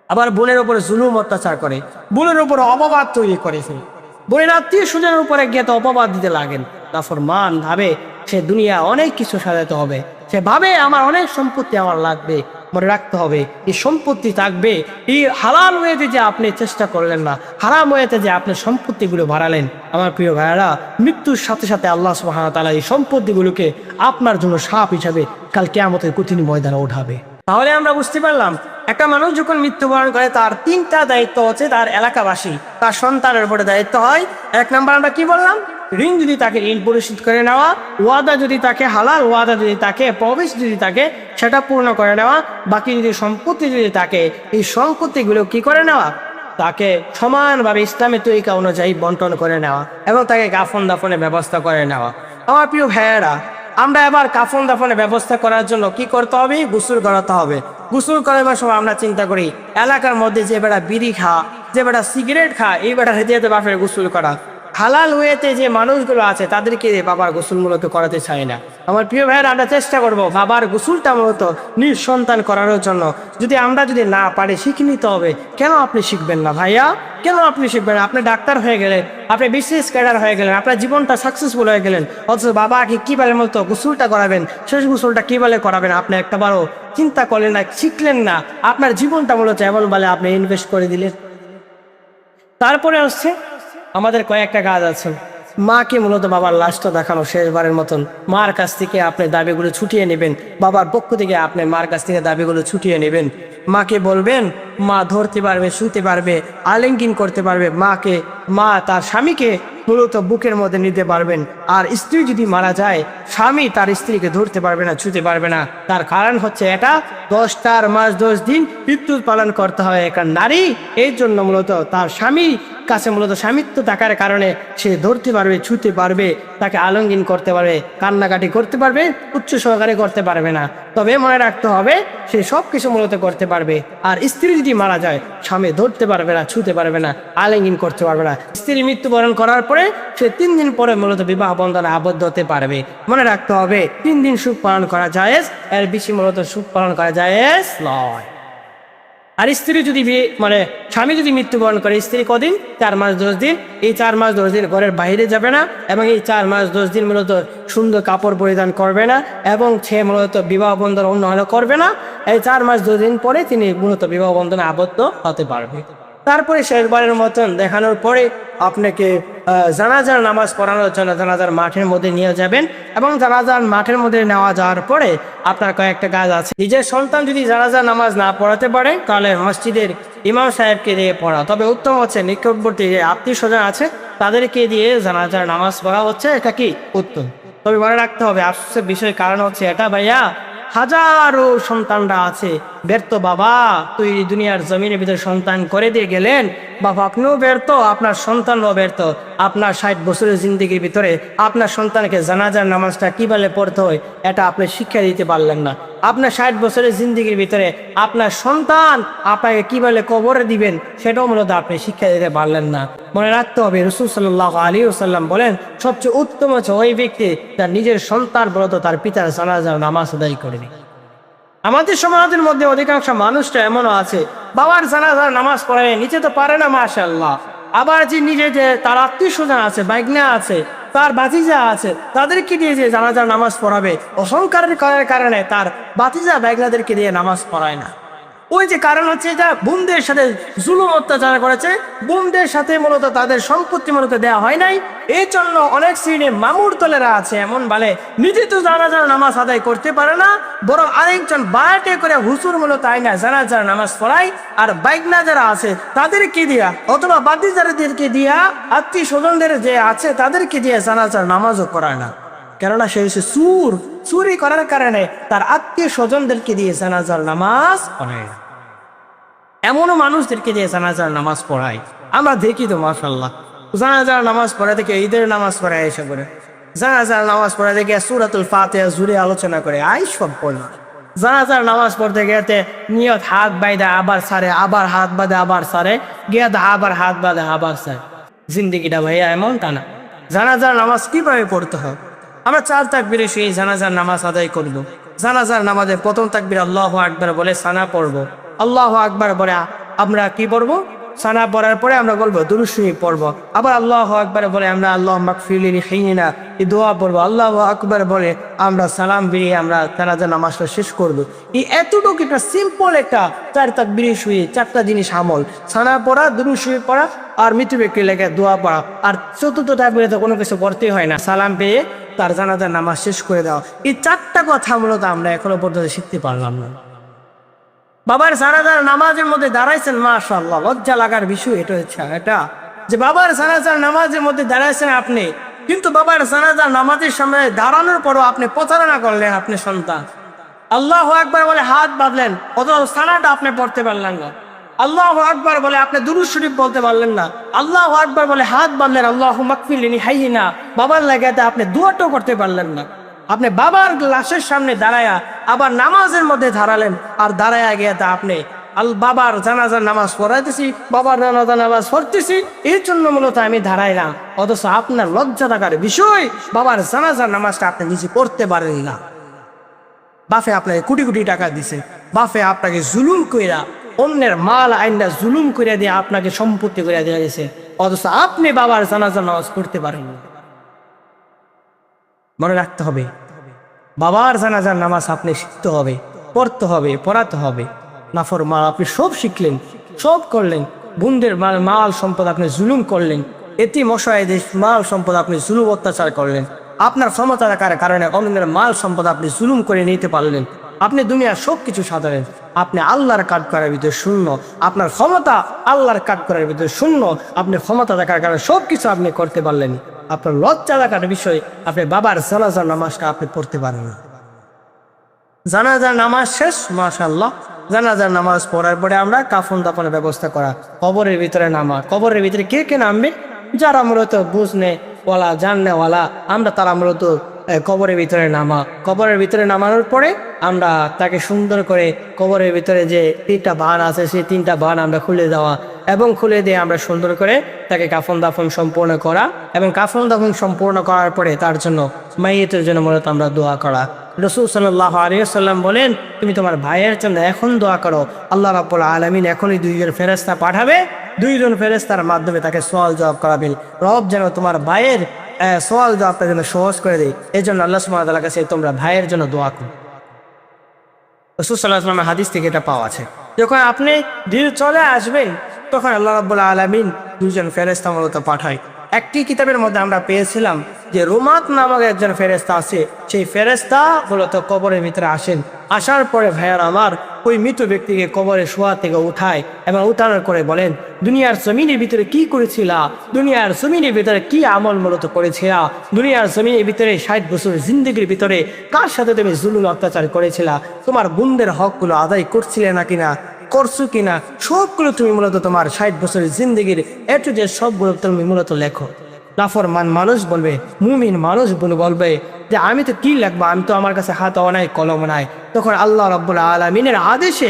আবার বোনের উপরে জুলুম অত্যাচার করে, বোনের উপরে অপবাদ তৈরি করেছে, বোনের আত্মীয় স্বজনের উপরে গিয়ে তো অপবাদ দিতে লাগেন। নাফরমান ভাবে সে দুনিয়া অনেক কিছু সাজাতে হবে, সে ভাবে আমার অনেক সম্পত্তি আমার লাগবে। মনে রাখতে হবে এই সম্পত্তি থাকবে, এই হালাল ওয়েতে যে আপনি চেষ্টা করলেন না, হারাম ওয়েতে যে আপনি সম্পত্তিগুলো বাড়ালেন। আমার প্রিয় ভাইয়েরা, মৃত্যুর সাথে সাথে আল্লাহ সুবহানাহু ওয়া তাআলা এই সম্পত্তিগুলোকে আপনার জন্য সাপ হিসাবে কাল কিয়ামতের কঠিন ময়দানে উঠাবে। তাহলে আমরা বুঝতে পারলাম একটা মানুষ যখন মৃত্যুবরণ করে তার 3টা দায়িত্ব হচ্ছে, তার এলাকাবাসী তার সন্তানের উপরে দায়িত্ব হয়। 1 নাম্বার আমরা কি বললাম? ঋণ যদি তাকে ঋণ পরিশোধ করে নেওয়া, ওয়াদা যদি তাকে হালাল ওয়াদা যদি তাকে প্রবেশ যদি তাকে সেটা পূর্ণ করে নেওয়া, বাকি যদি সম্পত্তি যদি তাকে এই সম্পত্তিগুলো কি করে নেওয়া, তাকে সমানভাবে ইসলামের তরিকা অনুযায়ী বন্টন করে নেওয়া এবং তাকে কাফন দাফনের ব্যবস্থা করে নেওয়া। আমার প্রিয় ভাইয়েরা, আমরা এবার কাফন দাফনের ব্যবস্থা করার জন্য কি করতে হবে? গোসল করাতে হবে। গোসল করার সময় আমরা চিন্তা করি এলাকার মধ্যে যে বেটা বিড়ি খা, যে বেটা সিগারেট খা, এই বেটা হেঁটে বাপের গোসল করা। হালাল ওয়েতে যে মানুষগুলো আছে তাদেরকে বাবার গোসল মূলত করাতে চাই না। আমার প্রিয় ভাইয়েরা, আমরা চেষ্টা করব বাবার গোসলটা মূলত নিঃসন্তান করানোর জন্য। আমরা যদি না পারি শিখে নিতে হবে। কেন আপনি শিখবেন না ভাইয়া? কেন আপনি শিখবেন না? আপনি ডাক্তার হয়ে গেলেন, আপনি বিসিএস ক্যাডার হয়ে গেলেন, আপনার জীবনটা সাকসেসফুল হয়ে গেলেন, অথচ বাবাকে কিভাবে মতো গোসলটা করাবেন, শেষ গোসলটা কিভাবে করাবেন আপনি একটাবারও চিন্তা করলেন না, শিখলেন না। আপনার জীবনটা মূলত এমন বলে আপনি ইনভেস্ট করে দিলেন। তারপরে হচ্ছে আমাদের কয়েকটা কাজ আছে। মাকে মূলত বাবার লাশটা দেখানো শেষবারের মতন মার কাছ থেকে আপনি দাবিগুলো ছুটিয়ে নেবেন, বাবার পক্ষ থেকে আপনি মার কাছ থেকে দাবিগুলো ছুটিয়ে নেবেন। মাকে বলবেন, মা ধরতে পারবে, শুতে পারবে, আলিঙ্গন করতে পারবে, মা তার স্বামীকে মূলত বুকের মধ্যে নিতে পারবেন। আর স্ত্রী যদি মারা যায়, স্বামী তার স্ত্রীকে ধরতে পারবে না, ছুতে পারবে না। তার কারণ হচ্ছে এটা 10 মাস 10 দিন বিদ্যুৎ পালন করতে হয় একটা নারী। এই জন্য মূলত তার স্বামী কাছে মূলত স্বামিত্ব থাকার কারণে সে ধরতে পারবে, ছুতে পারবে, তাকে আলিঙ্গন করতে পারবে, কান্নাকাটি করতে পারবে, উচ্চ সহকারে করতে পারবে না। তবে মনে রাখতে হবে সে সব কিছু মূলত করতে পারবে। আর স্ত্রী যদি মারা যায়, স্বামী ধরতে পারবে না, ছুতে পারবে না, আলিঙ্গন করতে পারবে না। স্ত্রী মৃত্যুবরণ করার পরে সে 3 দিন পরে মূলত বিবাহ বন্ধনে আবদ্ধ হতে পারবে। মনে রাখতে হবে 3 দিন সুখ পালন করা জায়েজ, এর বেশি মূলত সুখ পালন করা জায়েজ নয়। আর স্ত্রী যদি স্বামী যদি মৃত্যুবরণ করে, স্ত্রী কদিন? 4 মাস 10 দিন। এই 4 মাস 10 দিন ঘরের বাইরে যাবে না, এবং এই 4 মাস 10 দিন মূলত সুন্দর কাপড় পরিধান করবে না, এবং সে মূলত বিবাহ বন্ধন অন্য হলে করবে না। এই 4 মাস 10 দিন পরে তিনি মূলত বিবাহ বন্ধনে আবদ্ধ হতে পারবে। তারপরে শেষবারের মতন দেখানোর পরে আপনাকে জানাজার নামাজ পড়ানোর জন্য জানাজার মাঠের মধ্যে নিয়ে যাবেন, এবং জানাজার মাঠের মধ্যে নেওয়া যাওয়ার পরে আপনার কয়েকটা কাজ আছে। নিজের সন্তান যদি জানাজার নামাজ না পড়াতে পারে, তাহলে মসজিদের ইমাম সাহেবকে দিয়ে পড়া। তবে উত্তম হচ্ছে নিকটবর্তী যে আত্মীয় স্বজন আছে তাদেরকে দিয়ে জানাজার নামাজ পড়া হচ্ছে এটা কি উত্তম। তবে মনে রাখতে হবে আফসোসের বিষয় কারণ হচ্ছে এটা, ভাইয়া হাজারো সন্তানরা আছে ব্যর্থ। বাবা তুই দুনিয়ার জমিনের ভিতরে সন্তান করে দিয়ে গেলেন, বাবা আপনিও ব্যর্থ, আপনার সন্তানও ব্যর্থ। আপনার 60 বছরের জিন্দগির ভিতরে আপনার সন্তানকে জানাজার নামাজটা কিভাবে পড়তে হয় এটা আপনি শিক্ষা দিতে পারলেন না। আপনার 60 বছরের জিন্দগির ভিতরে আপনার সন্তান আপনাকে কিভাবে কবরে দিবেন সেটাও মূলত আপনি শিক্ষা দিতে পারলেন না। মনে রাখতে হবে রাসূল সাল্লাল্লাহু আলাইহি ওয়াসাল্লাম বলেন, সবচেয়ে উত্তম হচ্ছে ওই ব্যক্তি তার নিজের সন্তান বলত তার পিতার জানাজার নামাজ আদায় করেনি। আমাদের সমাজের মধ্যে অধিকাংশ মানুষটা এমনও আছে, বাবার জানাজার নামাজ পড়ে নিতে তো পারে না, মাশাআল্লাহ। আবার যে নিজে যে তার আত্মীয় স্বজন আছে, বাইগনা আছে, তার ভাতিজা আছে, তাদেরকে দিয়ে যে জানাজার নামাজ পড়াবে, অহংকারের কারণে তার ভাতিজা বাইগনাদেরকে দিয়ে নামাজ পড়ায় না। ওই যে কারণ হচ্ছে এটা বোনদের সাথে জুলুম অত্যাচার করেছে, বোনদের সাথে মূলত তাদের সম্পত্তি মূলত দেওয়া হয় নাই। এই জন্য অনেক শ্রেণীর মামুর দলেরা আছে এমন বলে নিজে তো জানাজার নামাজ আদায় করতে পারে না, বরং আরেকজন বায়াটে করে হুজুর মূলত আইনা জানাজার নামাজ পড়ায়, আর বাইকনা যারা আছে তাদেরকে দিয়া অথবা বাতিজারদেরকে দিয়া আত্মীয় স্বজনদের যে আছে তাদেরকে দিয়ে জানাজার নামাজও করায় না। কেননা সে হচ্ছে চুরি করার কারণে তার আত্মীয় স্বজনদেরকে দিয়ে জানাজার নামাজ পড়ায়। এমনও মানুষদেরকে দিয়ে জানাজার নামাজ পড়ায় আমরা দেখি তো, মাশাআল্লাহ। জানাজার নামাজ পড়া থেকে ঈদের নামাজ পড়ায় এসে করে, জানাজার নামাজ পড়া থেকে সূরাতুল ফাতিহা জুড়ে আলোচনা করে সব পড়ল। জানাজার নামাজ পড়তে গেতে নিয়ত হাত বাইদা আবার সারে, আবার হাত বাঁধে আবার সারে, গিয়ে আবার হাত বাঁধে আবার সারে। জিন্দিগিটা ভাইয়া এমন তা না। জানাজার নামাজ কিভাবে পড়তে হয়? আমরা 4 তাকবীরে সেই জানাজার নামাজ আদায় করব। জানাজার নামাজে প্রথম তাকবীর আল্লাহু আকবার বলে সানা পড়ব। আল্লাহু আকবার বলে আমরা কি পড়ব? সানা পড়ার পরে আমরা বলবো দুরূদ শরীফ পড়ব। আবার আল্লাহু আকবার বলে আমরা আল্লাহুম্মা গফিরলি লিহাইয়িনা এই দোয়া পড়ব। আল্লাহু আকবার বলে আমরা সালাম ফিরিয়ে আমরা জানাজার নামাজটা শেষ করব। এই এতটুকু একটা সিম্পল একটা 4 তাকবীরে শুয়ে 4টা জিনিস আমল, সানা পড়া, দুরূদ শরীফ পড়া, আর মৃত্যু ব্যক্তির লেগে দোয়া পড়া। আর চতুর্থ তাকবীরে তো কোনো কিছু পড়তেই হয় না, সালাম পেয়ে তার জানাজার নামাজ শেষ করে দাও। এই 4টা কথা মূলত আমরা এখনো পর্যন্ত শিখতে পারলাম না। বাবার জানাজার নামাজের মধ্যে দাঁড়াইছেন, মাশাআল্লাহ, লজ্জা লাগার বিষয় এটা হচ্ছে এটা যে বাবার জানাজার নামাজের মধ্যে দাঁড়াইছেন আপনি, কিন্তু বাবার জানাজার নামাজের সামনে দাঁড়ানোর পরও আপনি প্রতারণা করলেন। আপনি সন্তান আল্লাহু আকবার বলে হাত বাঁধলেন, অথচ সালাটা আপনি পড়তে পারলেন না। আল্লাহু আকবার বলে আপনি দুরূদ শরীফ বলতে পারলেন না। আল্লাহু আকবার বলে হাত বাঁধলেন, আল্লাহুম্মা গফিরলি লিহাইয়িনা, বাবার লাগাতে আপনি দোয়াটাও করতে পারলেন না। আপনি বাবার লাশের সামনে দাঁড়ায়া আবার নামাজের মধ্যে দাঁড়ালেন, আর দাঁড়ায়া গিয়ে আপনি বাবার জানাজার নামাজ পড়াইতেছি, বাবার জানাজার নামাজ পড়তেছি, এই জন্য মূলত আমি দাঁড়াইলাম। অথচ আপনার লজ্জা থাকার বিষয় বাবার জানাজার নামাজটা আপনি নিজে পড়তে পারেন না। বাপে আপনাকে কোটি কোটি টাকা দিছে, বাপে আপনাকে জুলুম কইরা অন্যের মাল আইনটা জুলুম করে দিয়ে আপনাকে সম্পত্তি করে দেওয়া গেছে, অথচ আপনি বাবার জানাজার নামাজ পড়তে পারেন না। মনে রাখতে হবে বাবার জানাজার নামাজ আপনি শিখতে হবে, পড়তে হবে, পড়াতে হবে। নাফরমান আপনি সব শিখলেন, সব করলেন, বোনদের মাল সম্পদ আপনি জুলুম করলেন, এতিম অসহায়দের মাল সম্পদ আপনি জুলুম অত্যাচার করলেন, আপনার ক্ষমতা থাকার কারণে অন্যের মাল সম্পদ আপনি জুলুম করে নিতে পারলেন, আপনি দুনিয়ার সব কিছু সাধারণ, আপনি আল্লাহর কাজ করার ভিতরে শূন্য, আপনার ক্ষমতা আল্লাহর কাজ করার ভিতরে শূন্য, আপনি ক্ষমতা থাকার কারণে সব কিছু আপনি করতে পারলেন, আপনার লজ্জা থাকার বিষয় আপনি বাবার জানাজার নামাজটা আপনি পড়তে পারেন না। জানাজার নামাজ শেষ, মাশাআল্লাহ, জানাজার নামাজ পড়ার পরে আমরা কাফন দাফনের ব্যবস্থা করা, কবরের ভিতরে নামা। কবরের ভিতরে কে কে নামবে? যারা মূলত বুঝনে ওয়ালা জাননেওয়ালা, আমরা তারা মূলত কবরের ভিতরে নামা। কবরের ভিতরে নামানোর পরে আমরা তাকে সুন্দর করে কবরের ভিতরে যে 3টা বান আছে সেই 3টা বান আমরা খুলে দেওয়া এবং খুলে দিয়ে আমরা সুন্দর করে তাকে কাফন দাফন সম্পূর্ণ করা এবং কাফন দাফন সম্পূর্ণ করার পরে তার জন্য মাইয়িতের জন্য মূলত আমরা দোয়া করা। রাসূল সাল্লাল্লাহু আলাইহি ওয়াসাল্লাম বলেন, তুমি তোমার ভাইয়ের জন্য এখন দোয়া করো, আল্লাহ রাব্বুল আলামিন এখনই 2জন ফেরেশতা পাঠাবে, 2জন ফেরেশতার মাধ্যমে তাকে সওয়াল জবাব করাবেন। রব যেন তোমার ভাইয়ের সওয়াল জবাবটা যেন সহজ করে দেয়, এই জন্য আল্লাহ সুবহানাহু ওয়া তাআলার কাছে তোমরা ভাইয়ের জন্য দোয়া করো। রাসূল সাল্লাল্লাহু আলাইহি ওয়াসাল্লামের হাদিস থেকে এটা পাওয়া আছে। যখন আপনি দিল চলে আসবেন তখন আল্লাহ রাব্বুল আলামিন 2জন ফেরেশতা মূলত পাঠায়। একটি কিতাবের মধ্যে আমরা পেয়েছিলাম যে রুমাত নামক একজন ফেরেশতা আছে, সেই ফেরেশতা মূলত কবরের ভিতরে আসেন, আসার পরে ভাইয়ার আমার ওই মৃত ব্যক্তিকে কবরে শোয়া থেকে উঠায় এবং উঠানোর করে বলেন, দুনিয়ার জমিনের ভিতরে কি করেছিলা, দুনিয়ার জমিনের ভিতরে কি আমল মূলত করেছিলা, দুনিয়ার জমিনের ভিতরে 60 বছর জিন্দগির ভিতরে কার সাথে তুমি জুলুম অত্যাচার করেছিলা, তোমার বোনদের হকগুলো আদায় করছিলে না কিনা, করছো কিনা, সবগুলো তুমি মূলত তোমার 60 বছরের জিন্দগির একটু যে সবগুলো তুমি মূলত লেখো। নাফরমান মানুষ বলবে, মুমিন মানুষ বলবে যে আমি তো কি লিখবো, আমি তো আমার কাছে হাত নাই কলম নাই। তখন আল্লাহ রাব্বুল আলামিনের আদেশে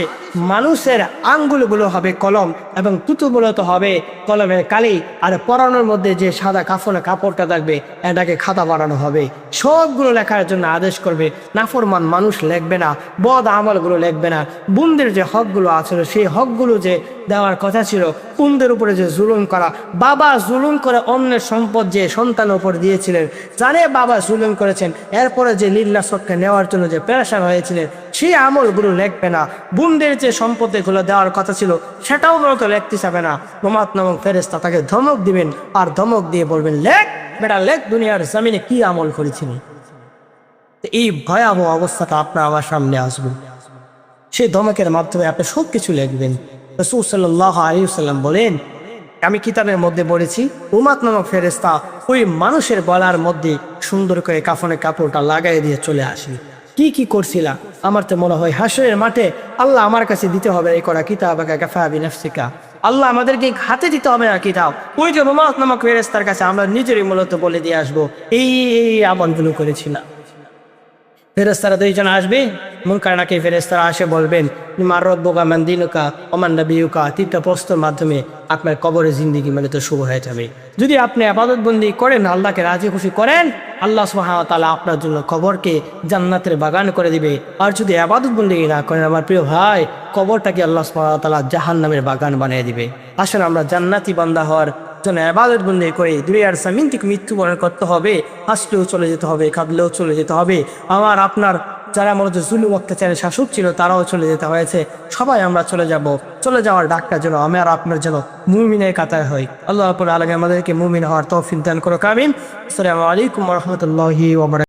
মানুষের আঙ্গুলগুলো হবে কলম এবং তুতুগুলো তো হবে কলমের কালি, আর পরানোর মধ্যে যে সাদা কাফনের কাপড়টা থাকবে এটাকে খাতা বানানো হবে, সবগুলো লেখার জন্য আদেশ করবে। নাফরমান মানুষ লিখবে না, বদ আমলগুলো লিখবে না, বোনদের যে হকগুলো আছে সেই হকগুলো যে দেওয়ার কথা ছিল, বোনদের উপরে যে জুলুম করা, বাবা জুলুম করে অন্যের সম্পদ যে সন্তানের উপর দিয়েছিলেন, জানে বাবা জুলুম করেছেন, এরপরে যে লীলাসকে নেওয়ার জন্য যে পেরেশান হয়েছিলেন, সেই আমলগুলো লিখবে না। বোনদের যে সম্পত্তিগুলো দেওয়ার কথা ছিল সেটাও মূলত লিখতে চাবে না। রুমাত নামক ফেরেশতা তাকে ধমক দিবেন, আর ধমক দিয়ে বলবেন, লেখ বেটা লেখ, দুনিয়ার জমিনে কি আমল করেছিনি। এই ভয়াবহ অবস্থাটা আপনার আমার সামনে আসবে, সেই ধমকের মাধ্যমে আপনি সব কিছু লিখবেন। রাসূল সাল্লাল্লাহু আলাইহি ওয়াসাল্লাম বলেন, আমি কিতাবের মধ্যে পড়েছি, রুমাত নামক ফেরেশতা ওই মানুষের গলার মধ্যে সুন্দর করে কাফনের কাপড়টা লাগাই দিয়ে চলে আসে। কি কি করছিলা? আমার তো মনে হয় হাসরের মাঠে আল্লাহ আমার কাছে দিতে হবে এই করা কিতাবাকা কাফা বিনাফসিকা, আল্লাহ আমাদেরকে হাতে দিতে হবে না কিতাব, ওই যে রুমাত নামক ফেরেশতার কাছে আমরা নিজেরই মূলত বলে দিয়ে আসবো এই আমলগুলো করেছিলাম। ফেরেশতারা 2জন আসবে, মুনকার নাকির ফেরেশতারা আসে বলবেন, মার রব্বুকা মান দীনুকা ওয়া মান নাবিয়ুকা, 3টা প্রশ্নের মাধ্যমে আপনার কবরের জিন্দেগি মূলত শুরু হয়ে যাবে। যদি আপনি ইবাদত বন্দি করেন, আল্লাহকে রাজি খুশি করেন, আল্লাহ সুবহানাহু ওয়া তাআলা আপনার জন্য কবরকে জান্নাতের বাগান করে দিবে। আর যদি ইবাদত বন্দি না করেন আমার প্রিয় ভাই, কবরটাকে আল্লাহ সুবহানাহু ওয়া তাআলা জাহান্নামের বাগান বানিয়ে দিবে। আসলে আমরা জান্নাতি বান্দা হওয়ার জন্য ইবাদত বন্দি করে দুনিয়ার জমিন থেকে মৃত্যুবরণ করতে হবে, হাসলেও চলে যেতে হবে, কাঁদলেও চলে যেতে হবে। আমার আপনার যারা মূলত জুলুম অত্যাচারের শাসক ছিল তারাও চলে যেতে হয়েছে, সবাই আমরা চলে যাব। চলে যাওয়ার ডাকটা যেন আমি আর আপনার যেন মুমিনের কাতার হই। আল্লাহ রাব্বুল আলামিন আমাদেরকে মুমিন হওয়ার তৌফিক দান করুক, আমিন। আসসালামু আলাইকুম ওয়া রাহমাতুল্লাহি ওয়া বারাকাতুহু।